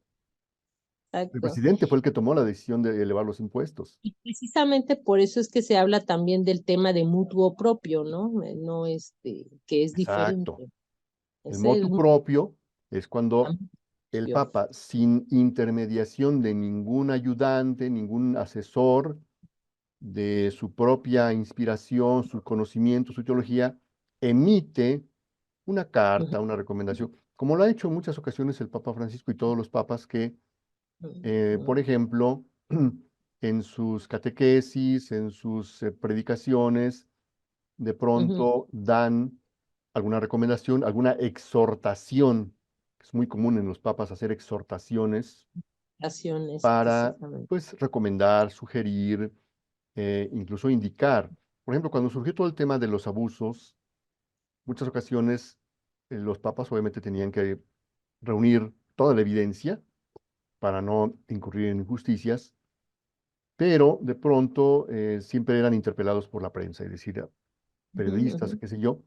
El Exacto. presidente fue el que tomó la decisión de elevar los impuestos. Y precisamente por eso es que se habla también del tema de mutuo propio, ¿no? No que es Exacto. diferente. El Ese es motu propio es cuando el propio. Papa, sin intermediación de ningún ayudante, ningún asesor, de su propia inspiración, su conocimiento, su teología, emite una Ujú, carta, una recomendación, como lo ha hecho en muchas ocasiones el Papa Francisco y todos los papas que, ujú, por ejemplo, en sus catequesis, en sus predicaciones, de ujú. pronto dan alguna recomendación, alguna exhortación. Es muy común en los papas hacer exhortaciones Acciones, para, precisamente. pues, recomendar, sugerir, incluso indicar. Por ejemplo, cuando surgió todo el tema de los abusos, muchas ocasiones los papas obviamente tenían que reunir toda la evidencia para no incurrir en injusticias, pero de pronto siempre eran interpelados por la prensa, es decir, Ujú, periodistas, ujú. qué sé yo,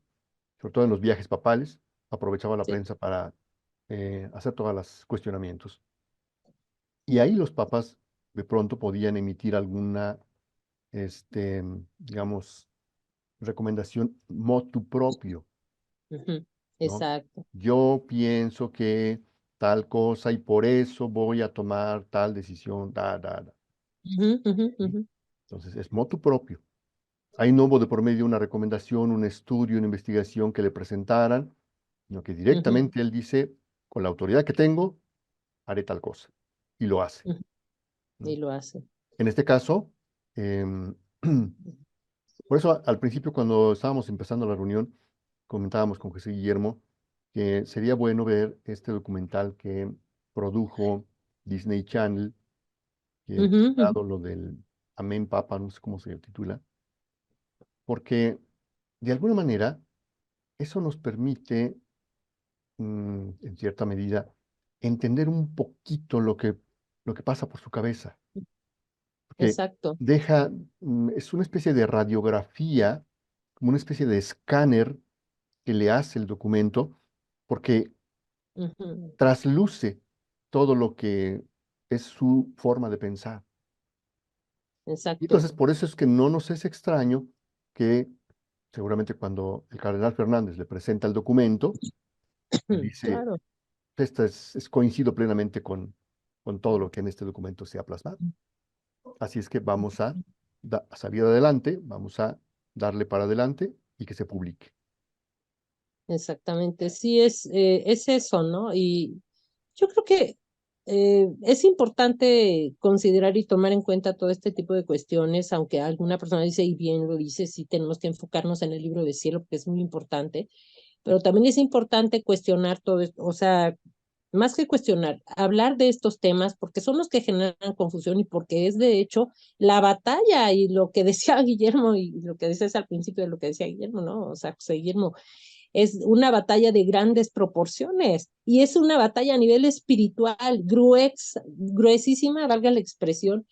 sobre todo en los viajes papales, aprovechaba la Sí. prensa para hacer todos los cuestionamientos. Y ahí los papas de pronto podían emitir alguna, digamos, recomendación motu propio, Ujú. ¿no? Exacto. Yo pienso que tal cosa y por eso voy a tomar tal decisión, da. Ujú, ujú, ¿Sí? ujú, Entonces, es motu propio. Ahí no hubo de por medio una recomendación, un estudio, una investigación que le presentaran, sino que ujú, directamente él dice, con la autoridad que tengo, haré tal cosa. Y lo hace. ujú. ¿No? Y lo hace. En este caso, em, por eso al principio cuando estábamos empezando la reunión, comentábamos con José Guillermo que sería bueno ver este documental que produjo Disney Channel, Ujú, ujú. titulado lo del Amén Papa, no sé cómo se titula, porque de alguna manera eso nos permite, en cierta medida, entender un poquito lo que pasa por su cabeza, porque Exacto. deja, es una especie de radiografía, como una especie de escáner que le hace el documento, porque Ujú. trasluce todo lo que es su forma de pensar. Y Exacto. entonces, por eso es que no nos es extraño que seguramente cuando el cardenal Fernández le presenta el documento, él dice, Claro. coincido plenamente con todo lo que en este documento se ha plasmado. Así es que vamos a, a salir adelante, vamos a darle para adelante y que se publique. Exactamente. Sí, es eso, ¿no? Y yo creo que es importante considerar y tomar en cuenta todo este tipo de cuestiones, aunque alguna persona dice, y bien lo dice, sí tenemos que enfocarnos en el libro de cielo, porque es muy importante, pero también es importante cuestionar todo esto, o sea, más que cuestionar, hablar de estos temas, porque son los que generan confusión y porque es de hecho la batalla y lo que decía Guillermo y lo que decías al principio de lo que decía Guillermo, ¿no? O sea, José Guillermo, es una batalla de grandes proporciones y es una batalla a nivel espiritual, gruesísima, valga la expresión,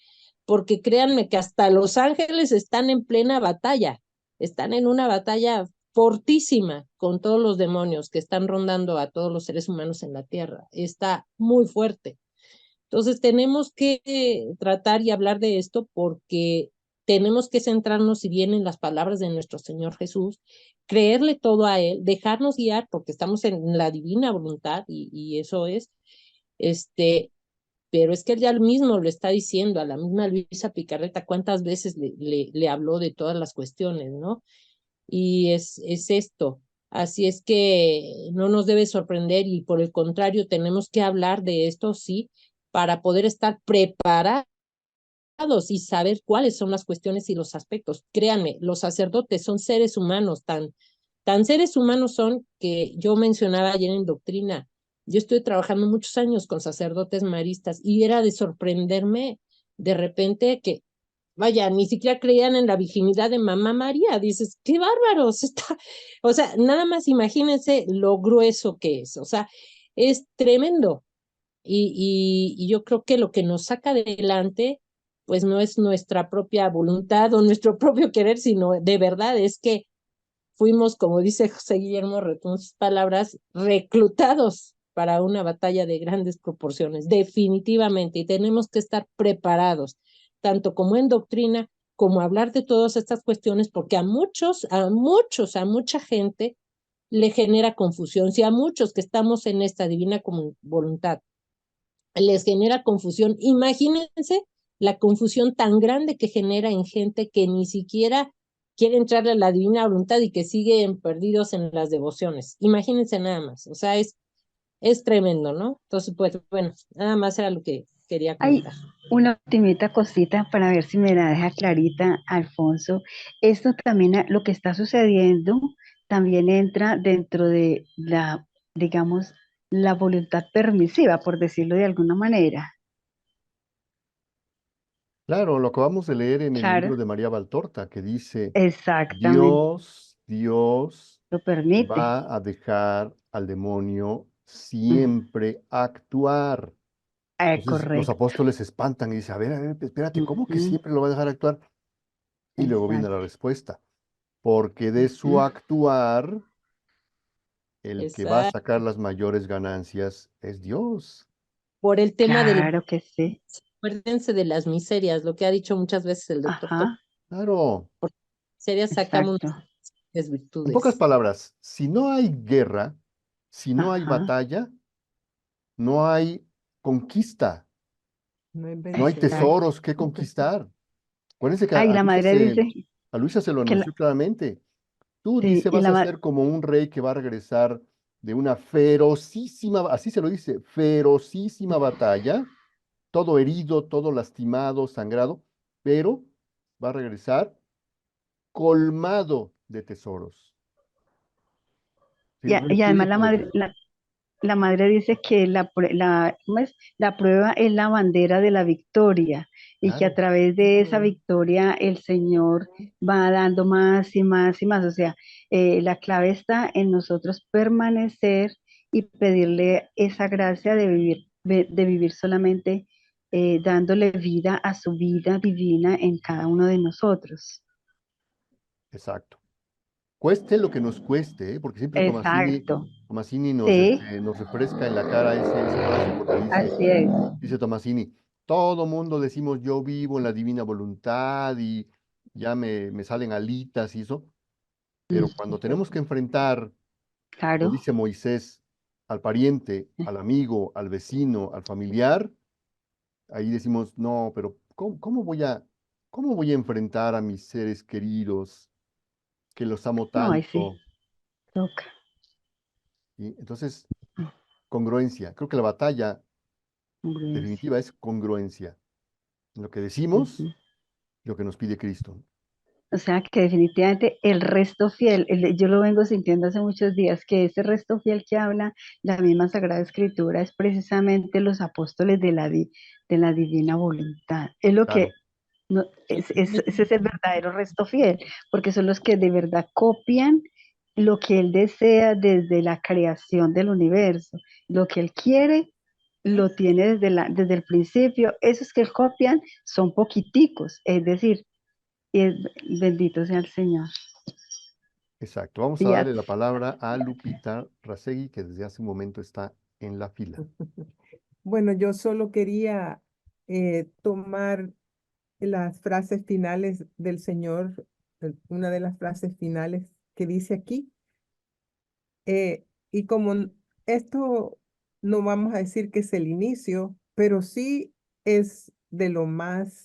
porque créanme que hasta los ángeles están en plena batalla, están en una batalla fortísima con todos los demonios que están rondando a todos los seres humanos en la tierra. Está muy fuerte. Entonces tenemos que tratar y hablar de esto porque tenemos que centrarnos, si bien en las palabras de nuestro Señor Jesús, creerle todo a Él, dejarnos guiar porque estamos en la divina voluntad y eso es, pero es que Él ya mismo lo está diciendo a la misma Luisa Picarreta, cuántas veces le habló de todas las cuestiones, ¿no? Y es esto. Así es que no nos debe sorprender y por el contrario tenemos que hablar de esto, sí, para poder estar preparados y saber cuáles son las cuestiones y los aspectos. Créanme, los sacerdotes son seres humanos, tan seres humanos son que yo mencionaba ayer en doctrina. Yo estoy trabajando muchos años con sacerdotes maristas y era de sorprenderme de repente que vaya, ni siquiera creían en la virginidad de mamá María. Dices, qué bárbaros. O sea, nada más imagínense lo grueso que es. O sea, es tremendo. Y yo creo que lo que nos saca adelante, pues no es nuestra propia voluntad o nuestro propio querer, sino de verdad es que fuimos, como dice José Guillermo con sus palabras, reclutados para una batalla de grandes proporciones, definitivamente, y tenemos que estar preparados, tanto como en doctrina, como hablar de todas estas cuestiones, porque a mucha gente le genera confusión. Si a muchos que estamos en esta divina voluntad les genera confusión, imagínense la confusión tan grande que genera en gente que ni siquiera quiere entrarle a la divina voluntad y que siguen perdidos en las devociones. Imagínense nada más, o sea, es tremendo, ¿no? Entonces, pues, bueno, nada más era lo que quería Hay comentar. una ultimita cosita para ver si me la deja clarita, Alfonso. Esto también, lo que está sucediendo, también entra dentro de la, digamos, la voluntad permisiva, por decirlo de alguna manera. Claro, lo acabamos de leer en el Claro, libro de María Valtorta, que dice, exactamente, Dios lo permite. va a dejar al demonio siempre actuar. Entonces los Correcto. apóstoles se espantan y dicen, a ver, espérate, ¿cómo que Ujú, siempre lo va a dejar actuar? Y luego viene la exacto. respuesta, porque de su Ujú, actuar, el que va a Exacto. sacar las mayores ganancias es Dios. Por el tema del, claro que sí. acuérdense de las miserias, lo que ha dicho muchas veces el doctor Todd, Ajá, Claro, por miserias sacamos exacto. las en pocas virtudes. palabras, si no hay guerra, si no hay Ajá, batalla, no hay conquista, No hay no hay bendición. exacto. tesoros que conquistar. Acuérdense que Ay, la madre dice A Luisa se lo que la, anunció claramente. Tú, sí, dice, vas a ser como un rey que va a regresar de una ferocísima, así se lo dice, ferocísima batalla, todo herido, todo lastimado, sangrado, pero va a regresar colmado de tesoros. ¿Sí? Entonces y tú además dices como que, la madre dice que ¿cómo es? La prueba es la bandera de la victoria y que a claro, través de esa victoria el Señor va dando más y más y más. O sea, la clave está en nosotros permanecer y pedirle esa gracia de vivir solamente dándole vida a su vida divina en cada uno de nosotros. exacto. Cueste lo que nos cueste, ¿eh? Porque siempre Exacto. Tomasini Sí, nos refresca en la cara esa frase porque así es. dice Tomasini, todo mundo decimos yo vivo en la divina voluntad y ya me salen alitas y eso, pero cuando tenemos que enfrentar, como Claro. dice Moisés, al pariente, al amigo, al vecino, al familiar, ahí decimos, no, pero cómo voy a enfrentar a mis seres queridos que los amo No, ahí sí, tanto? toca. ¿Sí? Entonces, congruencia. Creo que la batalla Congruencia. definitiva es congruencia en lo que decimos Ujú. y lo que nos pide Cristo. O sea que definitivamente el resto fiel, yo lo vengo sintiendo hace muchos días, que ese resto fiel que habla la misma Sagrada Escritura es precisamente los apóstoles de la divina voluntad. Es lo que, Claro, no, ese es el verdadero resto fiel, porque son los que de verdad copian lo que Él desea desde la creación del universo, lo que Él quiere. Lo tiene desde el principio. Esos que copian son poquiticos, es decir, y bendito sea el Señor. exacto. Vamos a Ya, darle la palabra a Lupita Rasegui, que desde hace un momento está en la fila. Bueno, yo solo quería tomar las frases finales del Señor, una de las frases finales que dice aquí. Y como esto no vamos a decir que es el inicio, pero sí es de lo más,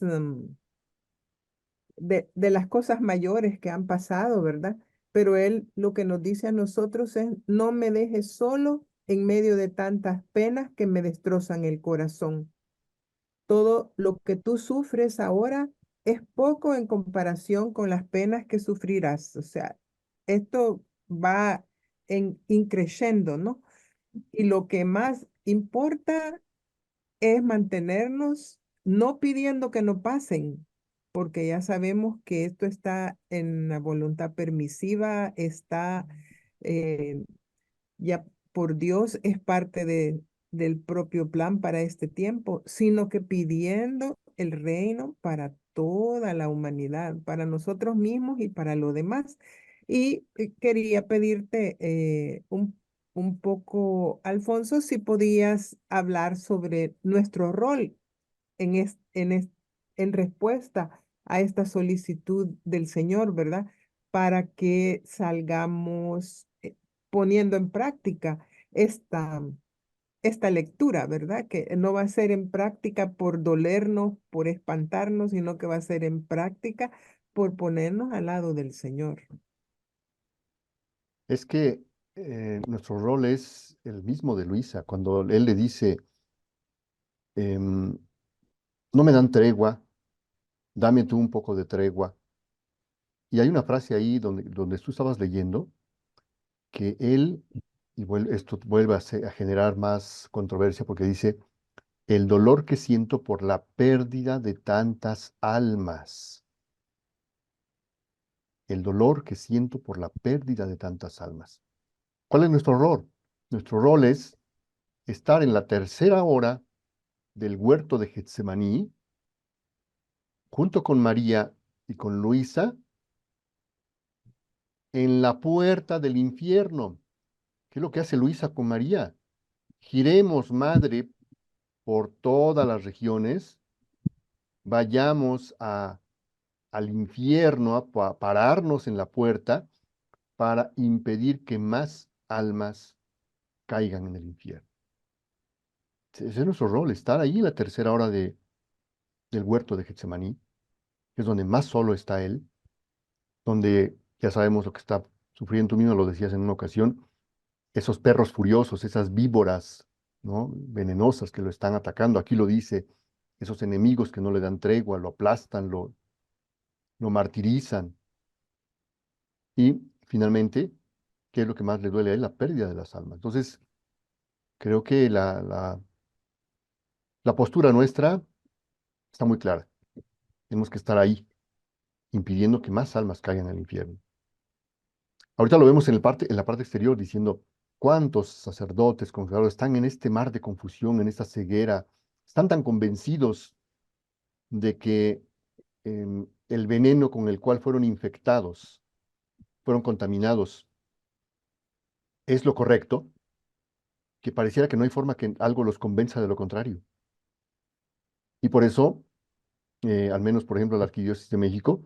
de las cosas mayores que han pasado, ¿verdad? Pero Él lo que nos dice a nosotros es, no me dejes solo en medio de tantas penas que me destrozan el corazón. Todo lo que tú sufres ahora es poco en comparación con las penas que sufrirás. O sea, esto va increyendo, ¿no? Y lo que más importa es mantenernos no pidiendo que no pasen, porque ya sabemos que esto está en la voluntad permisiva, está eh, ya por Dios, es parte del propio plan para este tiempo, sino que pidiendo el reino para toda la humanidad, para nosotros mismos y para lo demás. Y quería pedirte un poco, Alfonso, si podías hablar sobre nuestro rol en respuesta a esta solicitud del Señor, ¿verdad? Para que salgamos poniendo en práctica esta, esta lectura, ¿verdad? Que no va a ser en práctica por dolernos, por espantarnos, sino que va a ser en práctica por ponernos al lado del Señor. Es que nuestro rol es el mismo de Luisa, cuando él le dice, em, no me dan tregua, dame tú un poco de tregua. Y hay una frase ahí donde tú estabas leyendo que él, y esto vuelve a generar más controversia porque dice, el dolor que siento por la pérdida de tantas almas, el dolor que siento por la pérdida de tantas almas. ¿Cuál es nuestro rol? Nuestro rol es estar en la tercera hora del huerto de Getsemaní, junto con María y con Luisa, en la puerta del infierno. ¿Qué es lo que hace Luisa con María? Giremos, Madre, por todas las regiones, vayamos al infierno, a pararnos en la puerta para impedir que más almas caigan en el infierno. Ese es nuestro rol, estar ahí en la tercera hora del huerto de Getsemaní, que es donde más solo está él, donde ya sabemos lo que está sufriendo, tú mismo lo decías en una ocasión, esos perros furiosos, esas víboras, ¿no? Venenosas que lo están atacando. Aquí lo dice, esos enemigos que no le dan tregua, lo aplastan, lo martirizan. Y finalmente, ¿qué es lo que más le duele a él? La pérdida de las almas. Entonces, creo que la postura nuestra está muy clara. Tenemos que estar ahí, impidiendo que más almas caigan al infierno. Ahorita lo vemos en la parte exterior diciendo cuántos sacerdotes, consagrados están en este mar de confusión, en esta ceguera, están tan convencidos de que el veneno con el cual fueron infectados, fueron contaminados, es lo correcto, que pareciera que no hay forma que algo los convenza de lo contrario. Y por eso, al menos por ejemplo la Arquidiócesis de México,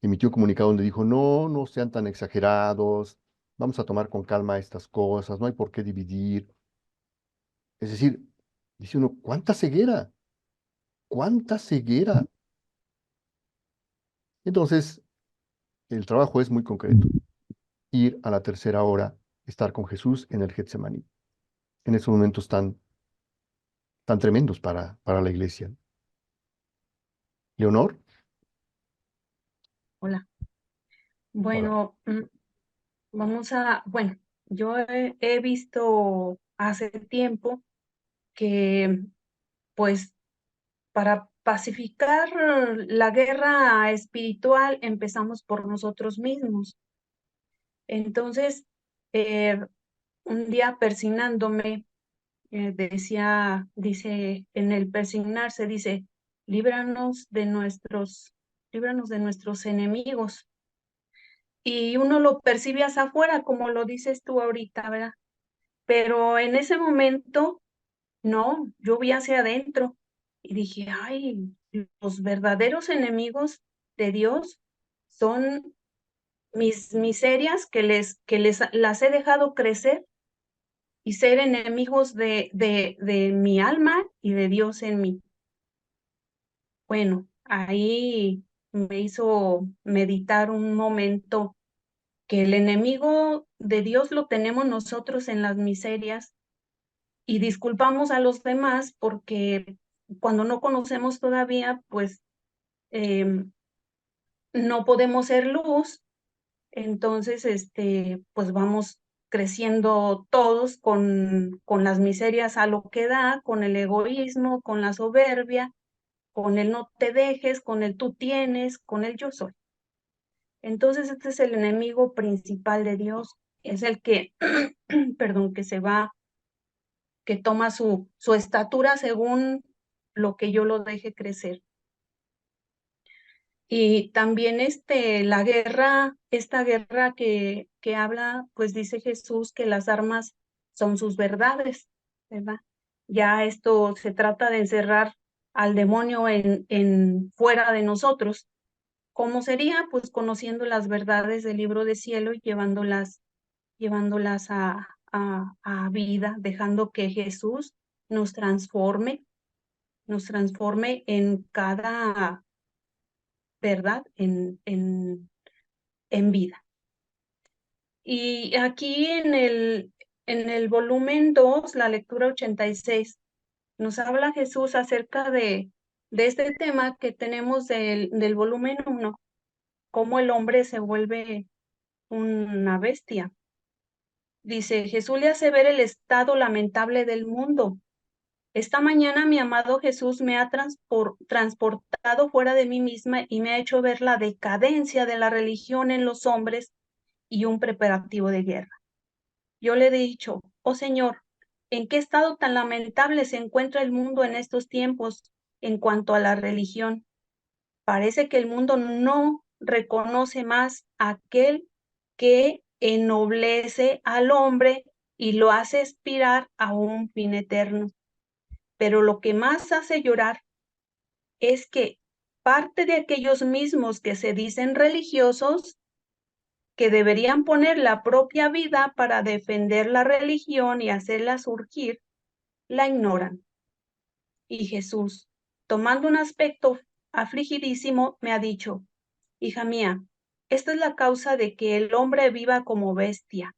emitió un comunicado donde dijo, no, no sean tan exagerados, vamos a tomar con calma estas cosas, no hay por qué dividir. Es decir, dice uno, ¿cuánta ceguera? ¿Cuánta ceguera? Entonces, el trabajo es muy concreto. Ir a la tercera hora, estar con Jesús en el Getsemaní, en esos momentos tan tremendos para la iglesia. Leonor, Hola. hola. Bueno, bueno, yo he visto hace tiempo que, pues, para pacificar la guerra espiritual empezamos por nosotros mismos. Entonces, un día persignándome, dice, en el persignarse, dice, líbranos de nuestros enemigos. Y uno lo percibe hacia afuera, como lo dices tú ahorita, ¿verdad? Pero en ese momento, no, yo vi hacia adentro y dije, ay, los verdaderos enemigos de Dios son mis miserias que las he dejado crecer y ser enemigos de mi alma y de Dios en mí. Bueno, ahí me hizo meditar un momento que el enemigo de Dios lo tenemos nosotros en las miserias y disculpamos a los demás porque cuando no conocemos todavía, pues no podemos ser luz, entonces pues vamos creciendo todos con las miserias a lo que da, con el egoísmo, con la soberbia, con el no te dejes, con el tú tienes, con el yo soy. Entonces este es el enemigo principal de Dios, es el que, perdón, que toma su estatura según lo que yo lo deje crecer. Y también la guerra, esta guerra que habla, pues dice Jesús que las armas son sus verdades, ¿verdad? Ya esto se trata de encerrar al demonio en fuera de nosotros. ¿Cómo sería? Pues conociendo las verdades del libro de cielo y llevándolas a vida, dejando que Jesús nos transforme en cada verdad, en vida. Y aquí en el volumen 2, la lectura 86, nos habla Jesús acerca de este tema que tenemos del volumen 1, cómo el hombre se vuelve una bestia. Dice, Jesús le hace ver el estado lamentable del mundo. Esta mañana mi amado Jesús me ha transportado fuera de mí misma y me ha hecho ver la decadencia de la religión en los hombres y un preparativo de guerra. Yo le he dicho, oh Señor, ¿en qué estado tan lamentable se encuentra el mundo en estos tiempos en cuanto a la religión? Parece que el mundo no reconoce más a aquel que ennoblece al hombre y lo hace aspirar a un fin eterno. Pero lo que más hace llorar es que parte de aquellos mismos que se dicen religiosos, que deberían poner la propia vida para defender la religión y hacerla surgir, la ignoran. Y Jesús, tomando un aspecto afligidísimo, me ha dicho, hija mía, esta es la causa de que el hombre viva como bestia,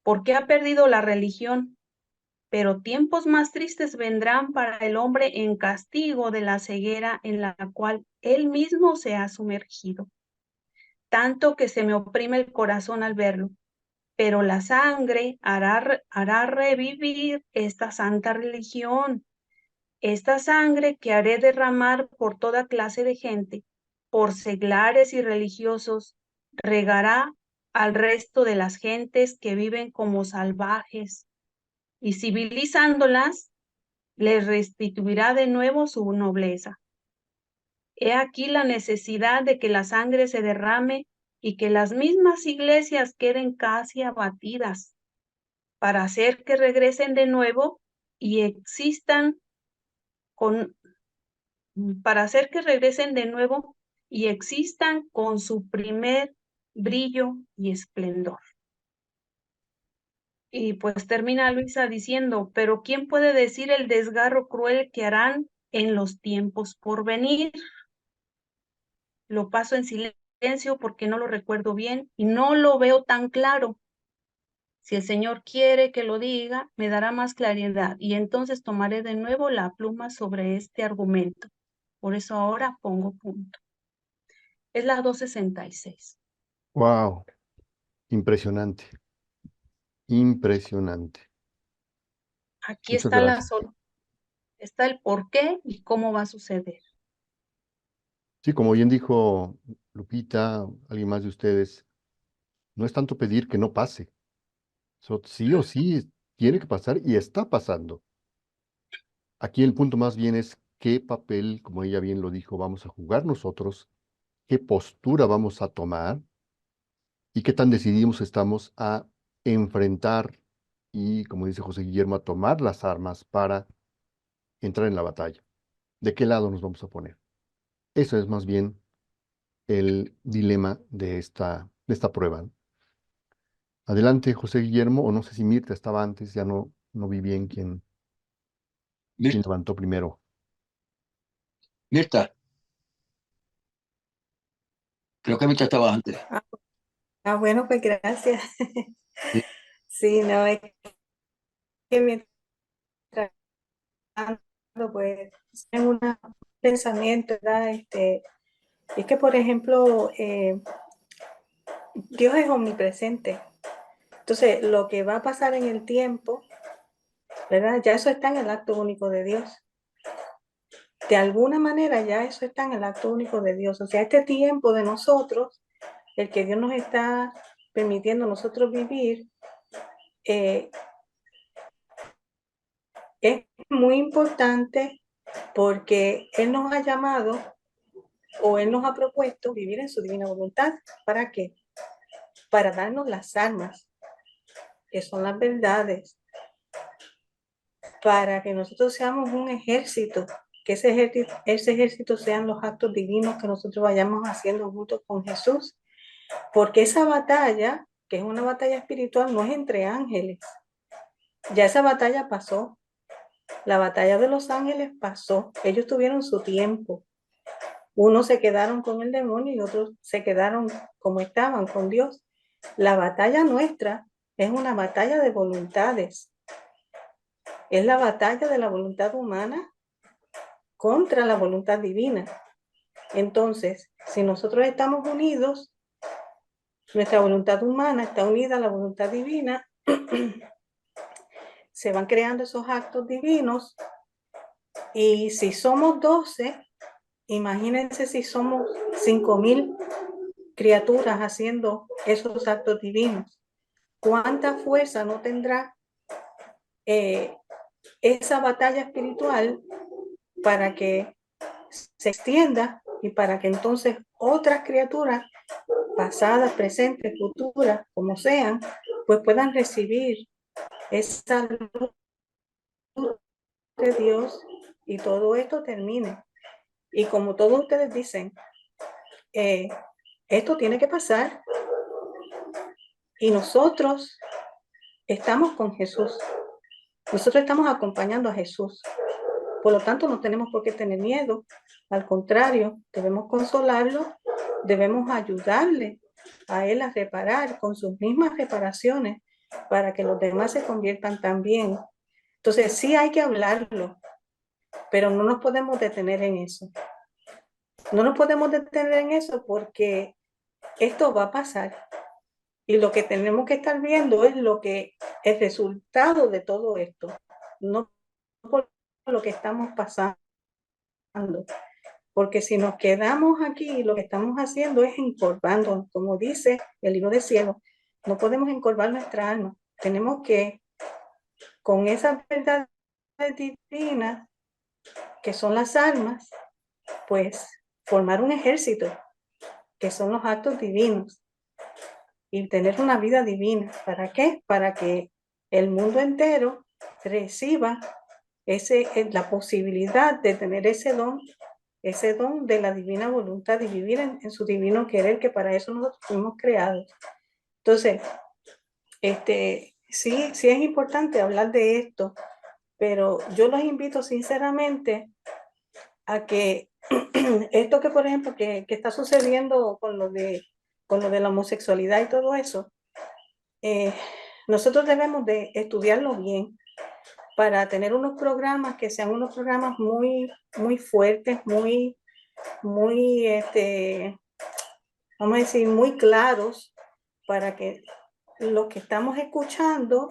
porque ha perdido la religión. Pero tiempos más tristes vendrán para el hombre en castigo de la ceguera en la cual él mismo se ha sumergido. Tanto que se me oprime el corazón al verlo. Pero la sangre hará revivir esta santa religión. Esta sangre que haré derramar por toda clase de gente, por seglares y religiosos, regará al resto de las gentes que viven como salvajes, y civilizándolas, les restituirá de nuevo su nobleza. He aquí la necesidad de que la sangre se derrame y que las mismas iglesias queden casi abatidas, para hacer que regresen de nuevo y existan con su primer brillo y esplendor. Y pues termina Luisa diciendo, pero ¿quién puede decir el desgarro cruel que harán en los tiempos por venir? Lo paso en silencio porque no lo recuerdo bien y no lo veo tan claro. Si el Señor quiere que lo diga, me dará más claridad y entonces tomaré de nuevo la pluma sobre este argumento. Por eso ahora pongo punto. Es la 266. Wow, impresionante, impresionante. Aquí Muchas está gracias. está el por qué y cómo va a suceder. Sí, como bien dijo Lupita, alguien más de ustedes, no es tanto pedir que no pase. Sí o sí tiene que pasar y está pasando. Aquí el punto más bien es qué papel, como ella bien lo dijo, vamos a jugar nosotros, qué postura vamos a tomar y qué tan decididos estamos a enfrentar y, como dice José Guillermo, a tomar las armas para entrar en la batalla. ¿De qué lado nos vamos a poner? Eso es más bien el dilema de esta prueba, ¿no? Adelante, José Guillermo, o no sé si Mirta estaba antes, ya no vi bien quién Mirta, levantó primero. Mirta, creo que Mirta estaba antes. Bueno, pues gracias. Sí. Sí, no, es que mientras tanto, pues, en un pensamiento, ¿verdad? Es que, por ejemplo, Dios es omnipresente. Entonces, lo que va a pasar en el tiempo, ¿verdad? Ya eso está en el acto único de Dios. De alguna manera ya eso está en el acto único de Dios. O sea, este tiempo de nosotros, el que Dios nos está permitiendo nosotros vivir, es muy importante porque Él nos ha llamado o Él nos ha propuesto vivir en su divina voluntad. ¿Para qué? Para darnos las armas, que son las verdades, para que nosotros seamos un ejército, que ese ejército sean los actos divinos que nosotros vayamos haciendo juntos con Jesús, porque esa batalla, que es una batalla espiritual, no es entre ángeles. Ya esa batalla pasó. La batalla de los ángeles pasó. Ellos tuvieron su tiempo. Unos se quedaron con el demonio y otros se quedaron como estaban, con Dios. La batalla nuestra es una batalla de voluntades. Es la batalla de la voluntad humana contra la voluntad divina. Entonces, si nosotros estamos unidos, nuestra voluntad humana está unida a la voluntad divina, se van creando esos actos divinos, y si somos 12, imagínense si somos 5,000 criaturas haciendo esos actos divinos. ¿Cuánta fuerza no tendrá esa batalla espiritual para que se extienda y para que entonces otras criaturas, pasadas, presentes, futuras, como sean, pues puedan recibir esa luz de Dios y todo esto termine? Y como todos ustedes dicen, esto tiene que pasar y nosotros estamos con Jesús. Nosotros estamos acompañando a Jesús. Por lo tanto, no tenemos por qué tener miedo. Al contrario, debemos consolarlo, debemos ayudarle a él a reparar con sus mismas reparaciones para que los demás se conviertan también. Entonces, sí hay que hablarlo, pero no nos podemos detener en eso. No nos podemos detener en eso porque esto va a pasar. Y lo que tenemos que estar viendo es el resultado de todo esto, no por lo que estamos pasando. Porque si nos quedamos aquí, lo que estamos haciendo es encorvando, como dice el libro de Cielo, no podemos encorvar nuestra alma. Tenemos que, con esas verdades divinas, que son las almas, pues formar un ejército, que son los actos divinos, y tener una vida divina. ¿Para qué? Para que el mundo entero reciba la posibilidad de tener ese don de la divina voluntad y vivir en su divino querer, que para eso nosotros fuimos creados. Entonces, sí es importante hablar de esto, pero yo los invito sinceramente a que esto que, por ejemplo, que está sucediendo con lo de la homosexualidad y todo eso, nosotros debemos de estudiarlo bien para tener unos programas que sean unos programas muy, muy fuertes, muy, vamos a decir, muy claros, para que los que estamos escuchando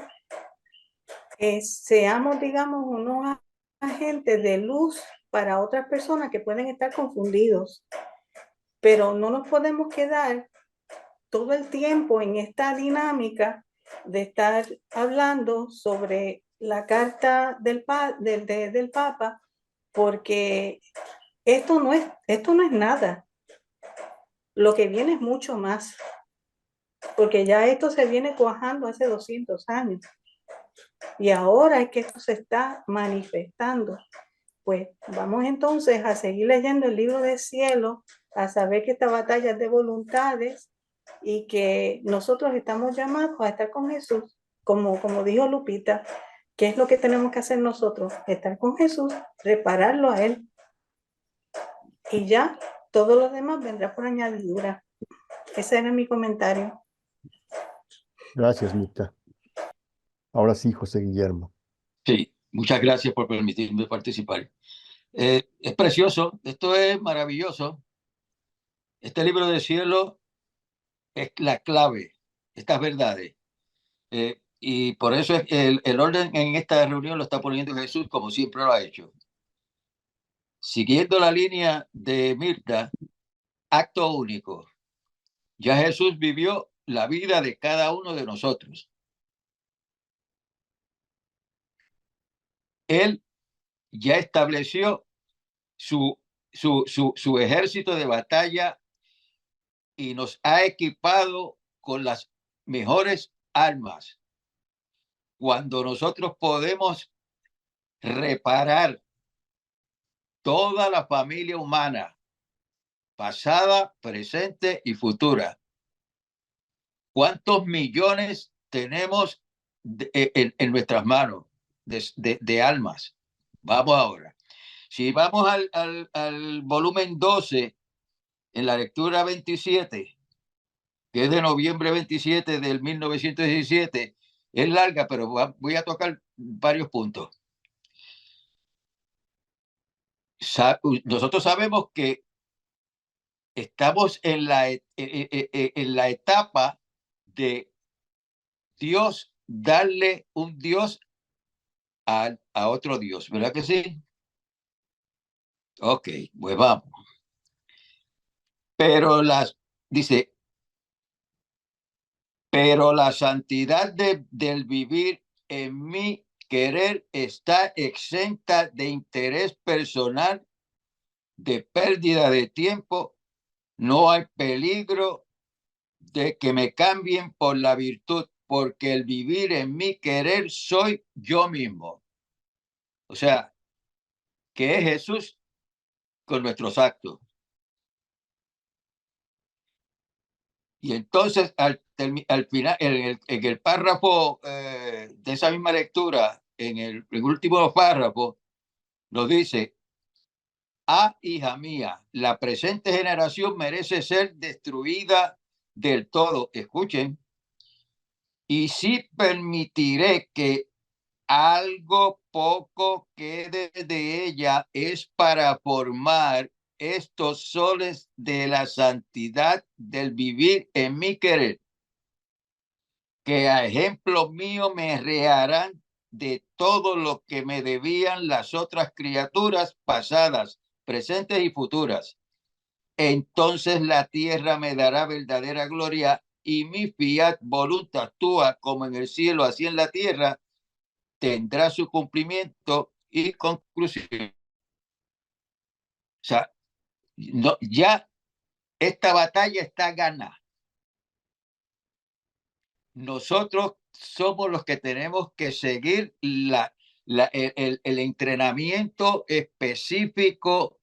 seamos, digamos, unos agentes de luz para otras personas que pueden estar confundidos. Pero no nos podemos quedar todo el tiempo en esta dinámica de estar hablando sobre la carta del Papa, porque esto no es nada. Lo que viene es mucho más, porque ya esto se viene cuajando hace 200 años y ahora es que esto se está manifestando. Pues vamos entonces a seguir leyendo el libro del cielo, a saber que esta batalla es de voluntades y que nosotros estamos llamados a estar con Jesús, como dijo Lupita. ¿Qué es lo que tenemos que hacer nosotros? Estar con Jesús, repararlo a Él, y ya todo lo demás vendrá por añadidura. Ese era mi comentario. Gracias, Mirta. Ahora sí, José Guillermo. Sí, muchas gracias por permitirme participar. Es precioso, esto es maravilloso. Este libro del cielo es la clave, estas verdades. Y por eso el orden en esta reunión lo está poniendo Jesús, como siempre lo ha hecho. Siguiendo la línea de Mirta, acto único. Ya Jesús vivió la vida de cada uno de nosotros. Él ya estableció su su ejército de batalla y nos ha equipado con las mejores armas. Cuando nosotros podemos reparar toda la familia humana, pasada, presente y futura. ¿Cuántos millones tenemos en nuestras manos de almas? Vamos ahora. Si vamos al volumen 12, en la lectura 27, que es de noviembre 27 del 1917, es larga, pero voy a tocar varios puntos. Nosotros sabemos que estamos en la etapa de Dios darle un Dios a otro Dios, ¿verdad que sí? Ok, pues vamos. Pero dice, pero la santidad del vivir en mi querer está exenta de interés personal, de pérdida de tiempo. No hay peligro de que me cambien por la virtud, porque el vivir en mi querer soy yo mismo. O sea, que es Jesús con nuestros actos. Y entonces, al final, en el párrafo de esa misma lectura, en el último párrafo, nos dice: ah, hija mía, la presente generación merece ser destruida del todo. Escuchen. Y sí permitiré que algo poco quede de ella, es para formar estos soles de la santidad del vivir en mi querer, que a ejemplo mío me reharán de todo lo que me debían las otras criaturas pasadas, presentes y futuras. Entonces la tierra me dará verdadera gloria y mi fiat voluntas tua, como en el cielo, así en la tierra, tendrá su cumplimiento y conclusión. O sea, no, ya esta batalla está ganada. Nosotros somos los que tenemos que seguir el entrenamiento específico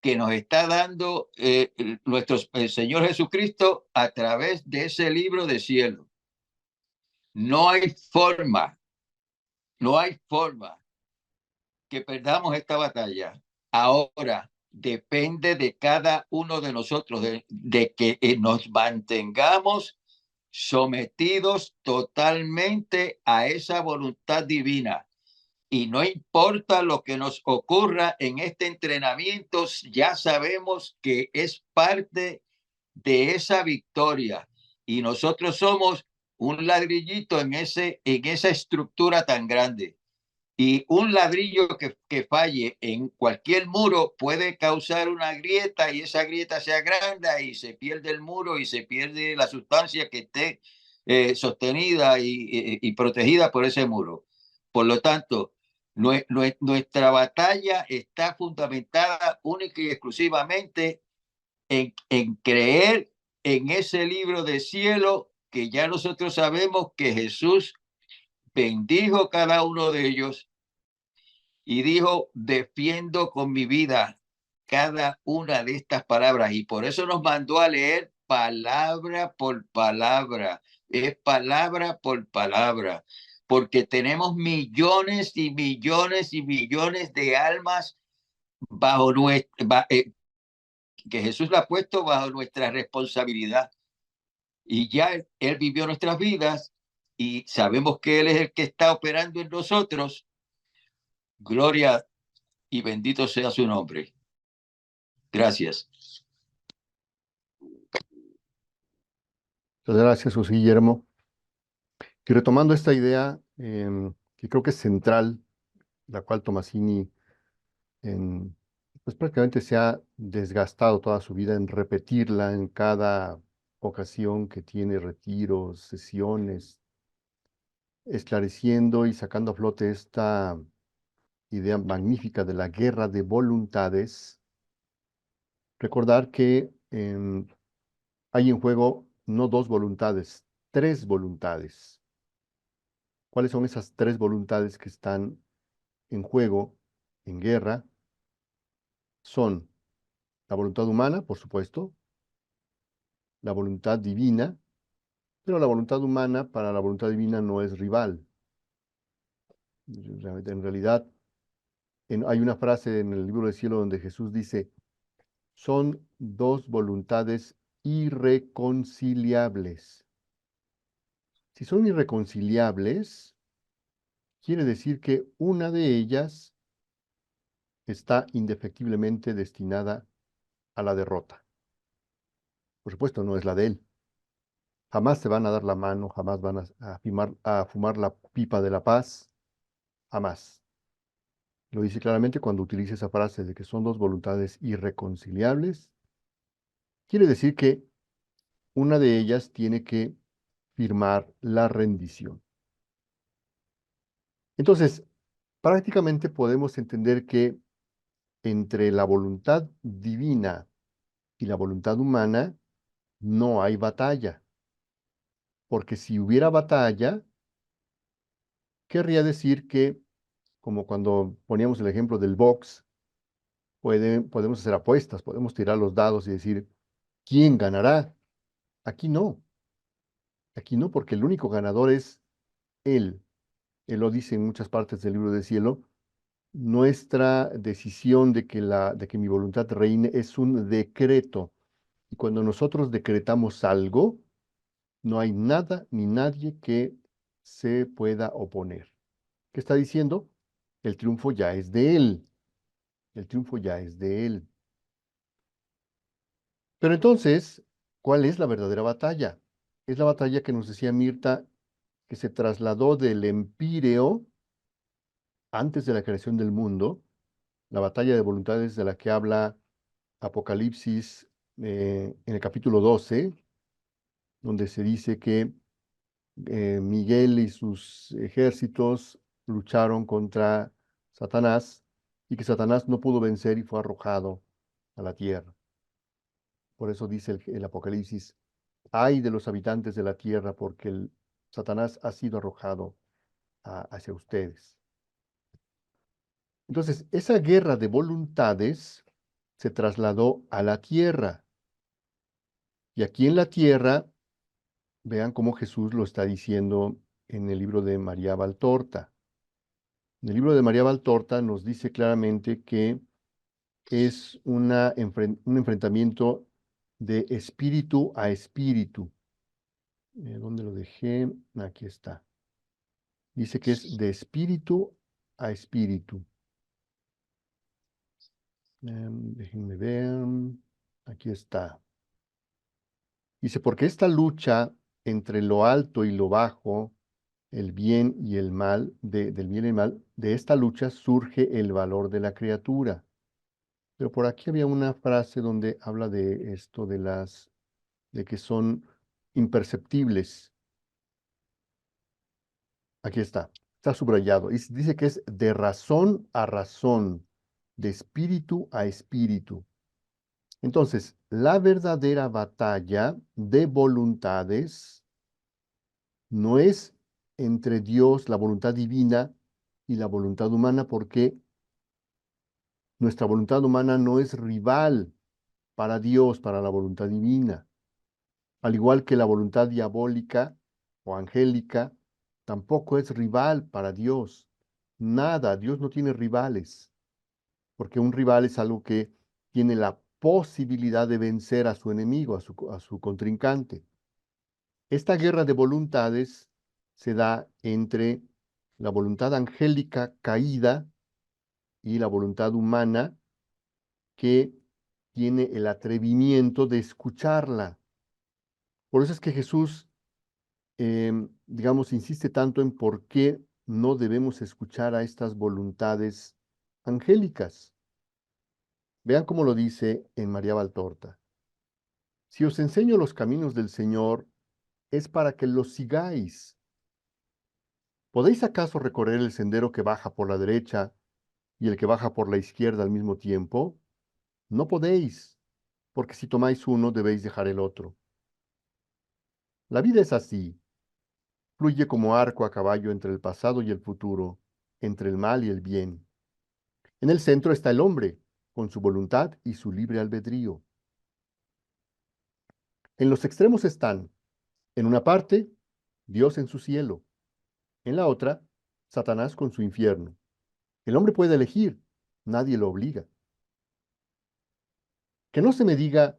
que nos está dando el Señor Jesucristo a través de ese libro de cielo. No hay forma que perdamos esta batalla. Ahora depende de cada uno de nosotros, de que nos mantengamos sometidos totalmente a esa voluntad divina. Y no importa lo que nos ocurra en este entrenamiento, ya sabemos que es parte de esa victoria. Y nosotros somos un ladrillito en esa estructura tan grande. Y un ladrillo que falle en cualquier muro puede causar una grieta, y esa grieta se agranda y se pierde el muro y se pierde la sustancia que esté sostenida y protegida por ese muro. Por lo tanto, nuestra batalla está fundamentada única y exclusivamente en creer en ese libro de cielo, que ya nosotros sabemos que Jesús bendijo cada uno de ellos y dijo: defiendo con mi vida cada una de estas palabras. Y por eso nos mandó a leer palabra por palabra. Es palabra por palabra. Porque tenemos millones y millones y millones de almas bajo que Jesús la ha puesto bajo nuestra responsabilidad. Y ya él vivió nuestras vidas y sabemos que Él es el que está operando en nosotros. Gloria y bendito sea su nombre. Gracias. Muchas gracias, José Guillermo. Y retomando esta idea, que creo que es central, la cual Tomasini pues prácticamente se ha desgastado toda su vida en repetirla en cada ocasión que tiene retiros, sesiones, esclareciendo y sacando a flote esta idea magnífica de la guerra de voluntades, recordar que hay en juego no dos voluntades, tres voluntades. ¿Cuáles son esas tres voluntades que están en juego, en guerra? Son la voluntad humana, por supuesto, la voluntad divina, pero la voluntad humana para la voluntad divina no es rival. En realidad, hay una frase en el libro del cielo donde Jesús dice, son dos voluntades irreconciliables. Si son irreconciliables, quiere decir que una de ellas está indefectiblemente destinada a la derrota. Por supuesto, no es la de él. Jamás se van a dar la mano, jamás van a fumar la pipa de la paz, jamás. Lo dice claramente cuando utiliza esa frase de que son dos voluntades irreconciliables. Quiere decir que una de ellas tiene que firmar la rendición. Entonces, prácticamente podemos entender que entre la voluntad divina y la voluntad humana no hay batalla, porque si hubiera batalla, querría decir que, como cuando poníamos el ejemplo del box, podemos hacer apuestas, podemos tirar los dados y decir, ¿quién ganará? Aquí no, porque el único ganador es Él. Él lo dice en muchas partes del libro del cielo. Nuestra decisión de que mi voluntad reine es un decreto. Y cuando nosotros decretamos algo, no hay nada ni nadie que se pueda oponer. ¿Qué está diciendo? El triunfo ya es de Él. El triunfo ya es de Él. Pero entonces, ¿cuál es la verdadera batalla? Es la batalla que nos decía Mirta, que se trasladó del empíreo antes de la creación del mundo, la batalla de voluntades de la que habla Apocalipsis en el capítulo 12, donde se dice que Miguel y sus ejércitos lucharon contra Satanás y que Satanás no pudo vencer y fue arrojado a la tierra. Por eso dice el Apocalipsis, ay de los habitantes de la tierra, porque Satanás ha sido arrojado hacia ustedes. Entonces, esa guerra de voluntades se trasladó a la tierra. Y aquí en la tierra, vean cómo Jesús lo está diciendo en el libro de María Valtorta. En el libro de María Valtorta nos dice claramente que es un enfrentamiento de espíritu a espíritu. ¿Dónde lo dejé? Aquí está. Dice que es de espíritu a espíritu. Déjenme ver. Aquí está. Dice, porque esta lucha entre lo alto y lo bajo, el bien y el mal, del bien y el mal, de esta lucha surge el valor de la criatura. Pero por aquí había una frase donde habla de esto, de que son imperceptibles. Aquí está subrayado. Y dice que es de razón a razón, de espíritu a espíritu. Entonces, la verdadera batalla de voluntades no es entre Dios, la voluntad divina, y la voluntad humana, porque nuestra voluntad humana no es rival para Dios, para la voluntad divina. Al igual que la voluntad diabólica o angélica, tampoco es rival para Dios. Nada, Dios no tiene rivales, porque un rival es algo que tiene la posibilidad de vencer a su enemigo, a su contrincante. Esta guerra de voluntades se da entre la voluntad angélica caída y la voluntad humana que tiene el atrevimiento de escucharla. Por eso es que Jesús, digamos, insiste tanto en por qué no debemos escuchar a estas voluntades angélicas. Vean cómo lo dice en María Valtorta. Si os enseño los caminos del Señor, es para que los sigáis. ¿Podéis acaso recorrer el sendero que baja por la derecha y el que baja por la izquierda al mismo tiempo? No podéis, porque si tomáis uno, debéis dejar el otro. La vida es así, fluye como arco a caballo entre el pasado y el futuro, entre el mal y el bien. En el centro está el hombre, con su voluntad y su libre albedrío. En los extremos están, en una parte, Dios en su cielo, en la otra, Satanás con su infierno. El hombre puede elegir, nadie lo obliga. Que no se me diga,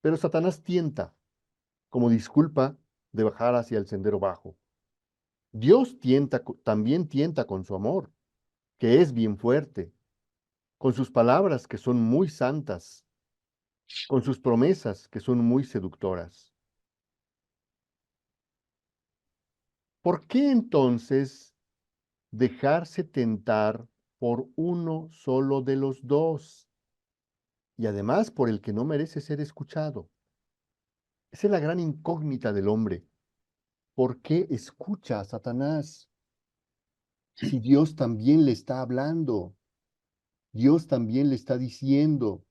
pero Satanás tienta, como disculpa de bajar hacia el sendero bajo. Dios también tienta con su amor, que es bien fuerte, con sus palabras que son muy santas, con sus promesas que son muy seductoras. ¿Por qué entonces dejarse tentar por uno solo de los dos? Y además por el que no merece ser escuchado. Esa es la gran incógnita del hombre. ¿Por qué escucha a Satanás? Si Dios también le está hablando, Dios también le está diciendo.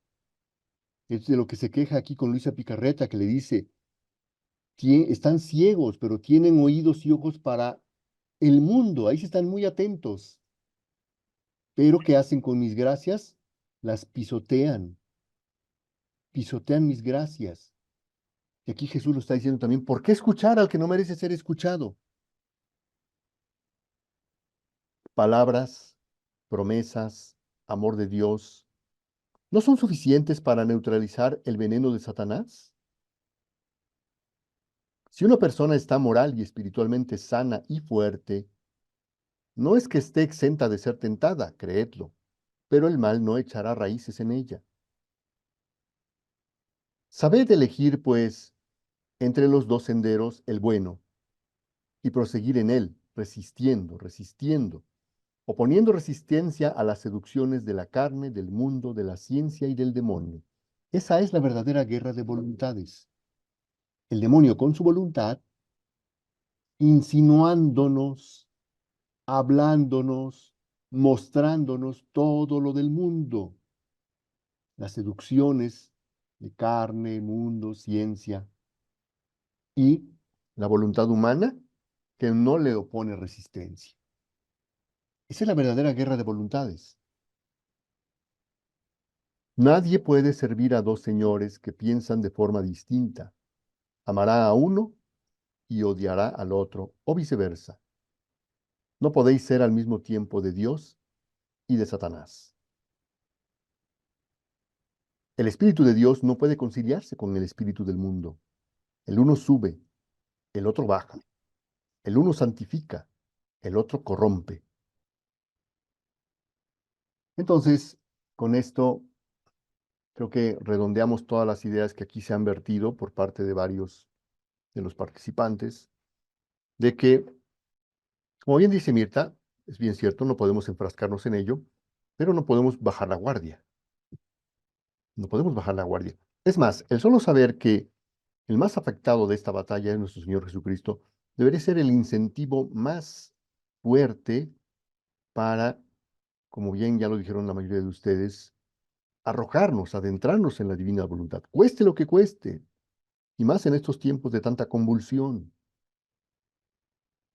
Es de lo que se queja aquí con Luisa Picarreta, que le dice, están ciegos, pero tienen oídos y ojos para el mundo, ahí sí están muy atentos. Pero ¿qué hacen con mis gracias? Las pisotean mis gracias. Y aquí Jesús lo está diciendo también, ¿por qué escuchar al que no merece ser escuchado? Palabras, promesas, amor de Dios, ¿no son suficientes para neutralizar el veneno de Satanás? Si una persona está moral y espiritualmente sana y fuerte, no es que esté exenta de ser tentada, creedlo, pero el mal no echará raíces en ella. Sabed elegir, pues, entre los dos senderos el bueno, y proseguir en él, resistiendo, oponiendo resistencia a las seducciones de la carne, del mundo, de la ciencia y del demonio. Esa es la verdadera guerra de voluntades. El demonio con su voluntad, insinuándonos, hablándonos, mostrándonos todo lo del mundo, las seducciones de carne, mundo, ciencia, y la voluntad humana que no le opone resistencia. Esa es la verdadera guerra de voluntades. Nadie puede servir a dos señores que piensan de forma distinta. Amará a uno y odiará al otro, o viceversa. No podéis ser al mismo tiempo de Dios y de Satanás. El Espíritu de Dios no puede conciliarse con el espíritu del mundo. El uno sube, el otro baja. El uno santifica, el otro corrompe. Entonces, con esto creo que redondeamos todas las ideas que aquí se han vertido por parte de varios de los participantes, de que, como bien dice Mirta, es bien cierto, no podemos enfrascarnos en ello, pero no podemos bajar la guardia. No podemos bajar la guardia. Es más, el solo saber que el más afectado de esta batalla es nuestro Señor Jesucristo debería ser el incentivo más fuerte para, como bien ya lo dijeron la mayoría de ustedes, arrojarnos, adentrarnos en la divina voluntad, cueste lo que cueste, y más en estos tiempos de tanta convulsión.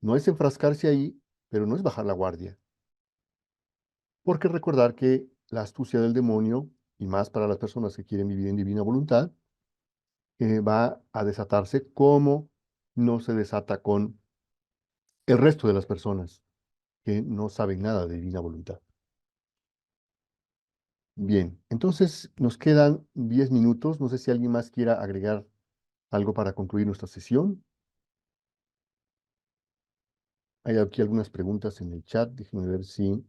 No es enfrascarse ahí, pero no es bajar la guardia. Porque recordar que la astucia del demonio, y más para las personas que quieren vivir en divina voluntad, va a desatarse como no se desata con el resto de las personas que no saben nada de divina voluntad. Bien, entonces nos quedan 10 minutos. No sé si alguien más quiera agregar algo para concluir nuestra sesión. Hay aquí algunas preguntas en el chat. Déjenme ver si...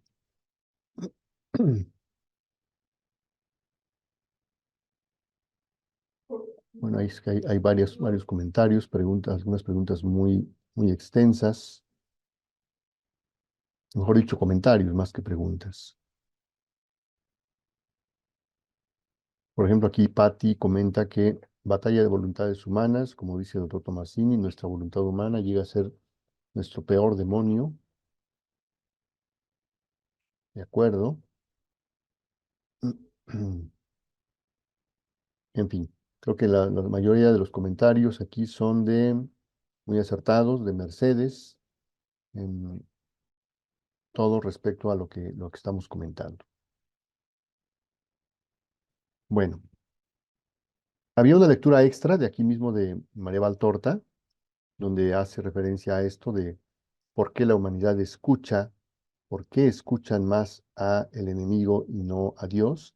Bueno, hay varios comentarios, algunas preguntas muy extensas. Mejor dicho, comentarios más que preguntas. Por ejemplo, aquí Patti comenta que batalla de voluntades humanas, como dice el doctor Tomasini, nuestra voluntad humana llega a ser nuestro peor demonio. De acuerdo. En fin, creo que la mayoría de los comentarios aquí son muy acertados, de Mercedes, en todo respecto a lo que estamos comentando. Bueno, había una lectura extra de aquí mismo de María Valtorta, donde hace referencia a esto de por qué la humanidad escucha, por qué escuchan más a el enemigo y no a Dios,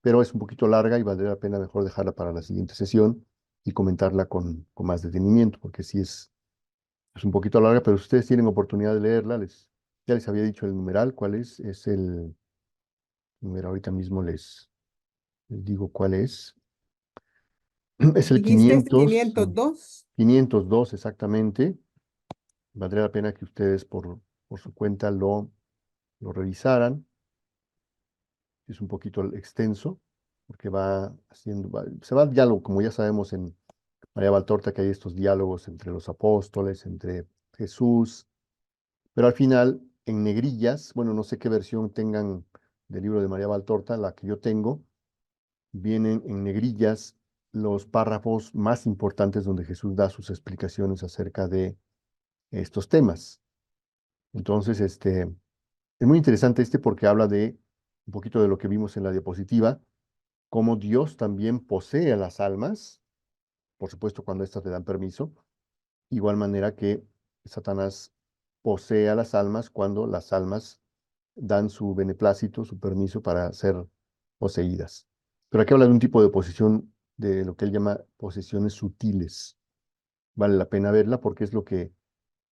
pero es un poquito larga y valdría la pena mejor dejarla para la siguiente sesión y comentarla con más detenimiento, porque sí es un poquito larga, pero si ustedes tienen oportunidad de leerla, ya les había dicho el numeral, cuál es el numeral, ahorita mismo les digo cuál es. Es el Dijiste 502, 502. exactamente. Valdría la pena que ustedes por su cuenta lo revisaran. Es un poquito extenso, porque se va al diálogo, como ya sabemos en María Valtorta, que hay estos diálogos entre los apóstoles, entre Jesús, pero al final, en negrillas, bueno, no sé qué versión tengan del libro de María Valtorta, la que yo tengo, vienen en negrillas los párrafos más importantes donde Jesús da sus explicaciones acerca de estos temas. Entonces, es muy interesante porque habla de un poquito de lo que vimos en la diapositiva, cómo Dios también posee a las almas, por supuesto cuando éstas le dan permiso, igual manera que Satanás posee a las almas cuando las almas dan su beneplácito, su permiso para ser poseídas. Pero aquí habla de un tipo de posesión, de lo que él llama posesiones sutiles. Vale la pena verla porque es lo que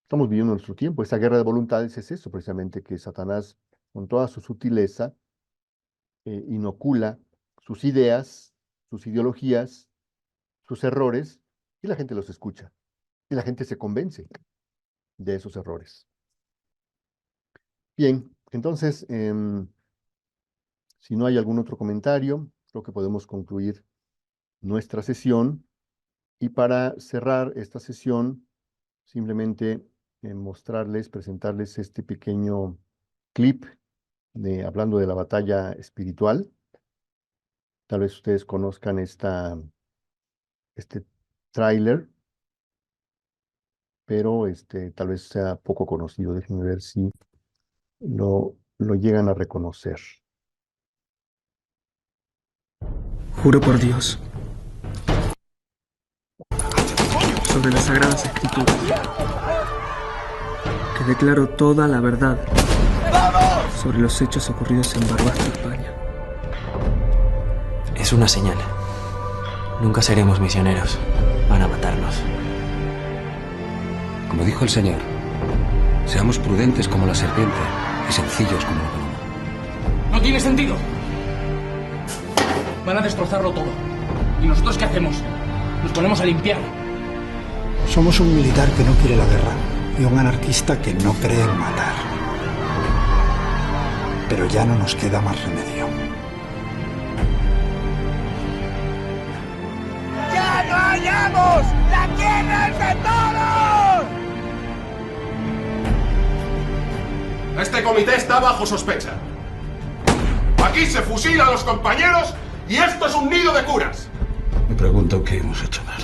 estamos viviendo en nuestro tiempo. Esta guerra de voluntades es eso, precisamente, que Satanás, con toda su sutileza, inocula sus ideas, sus ideologías, sus errores, y la gente los escucha. Y la gente se convence de esos errores. Bien, entonces, si no hay algún otro comentario, creo que podemos concluir nuestra sesión. Y para cerrar esta sesión, simplemente presentarles este pequeño clip hablando de la batalla espiritual. Tal vez ustedes conozcan este tráiler, pero tal vez sea poco conocido. Déjenme ver si lo llegan a reconocer. Juro por Dios, sobre las Sagradas Escrituras, que declaro toda la verdad sobre los hechos ocurridos en Barbastro, España. Es una señal. Nunca seremos misioneros. Van a matarnos. Como dijo el Señor, seamos prudentes como la serpiente y sencillos como la paloma. ¡No tiene sentido! Van a destrozarlo todo. ¿Y nosotros qué hacemos? Nos ponemos a limpiar. Somos un militar que no quiere la guerra y un anarquista que no cree en matar. Pero ya no nos queda más remedio. ¡Ya no hallamos! ¡La tierra es de todos! Este comité está bajo sospecha. Aquí se fusila a los compañeros y esto es un nido de curas. Me pregunto qué hemos hecho mal.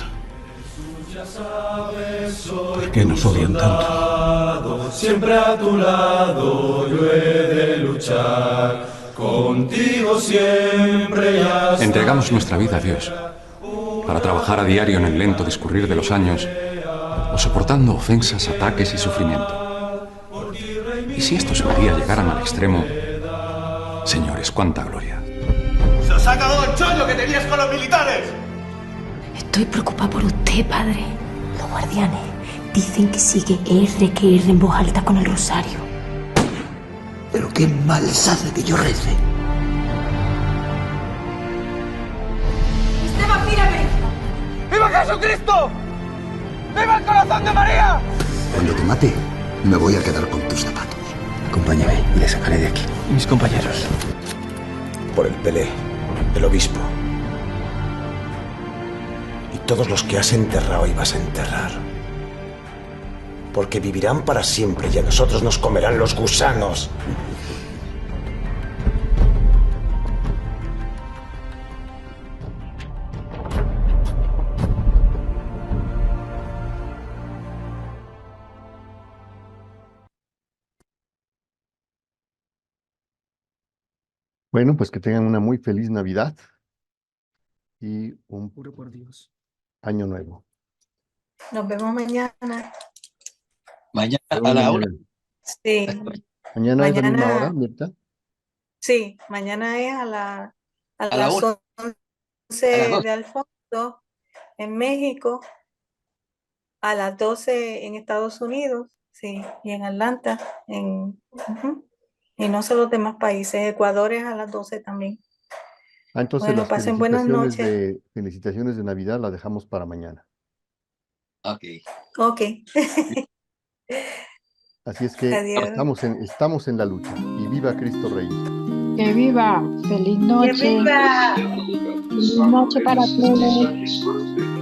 ¿Por qué nos odian tanto? Siempre a tu lado yo he de luchar. Contigo siempre y hasta... Entregamos nuestra vida a Dios para trabajar a diario en el lento discurrir de los años o soportando ofensas, ataques y sufrimiento. Y si estos un día llegaran al extremo, señores, cuánta gloria. ¡Se os ha acabado el chollo que tenías con los militares! Estoy preocupada por usted, padre. Los guardianes dicen que sigue R en voz alta con el rosario. Pero qué mal les hace que yo rece. ¡Esteban, mírame! ¡Viva Jesucristo! ¡Viva el corazón de María! Cuando te mate, me voy a quedar con tus zapatos. Acompáñame y le sacaré de aquí. Mis compañeros. Por el Pelé, el obispo. Y todos los que has enterrado y vas a enterrar. Porque vivirán para siempre y a nosotros nos comerán los gusanos. Bueno, pues que tengan una muy feliz Navidad y un Juro por Dios. año nuevo. Nos vemos mañana. Mañana Nos vemos a la 1. mañana. Sí, Mañana es la misma mañana, hora, Mirta. sí, mañana es a A la las 1. 11 A las 2. de Alfonso en México, a las 12 en Estados Unidos, sí, y en Atlanta, y no sé los demás países. Ecuador es a las 12 también. Entonces Bueno, las pasen buenas noches. felicitaciones de Navidad las dejamos para mañana. Ok. Ok. Así es que Adiós. estamos en la lucha. Y viva Cristo Rey. Que viva. Feliz ¡Que noche. viva! Feliz noche para todos.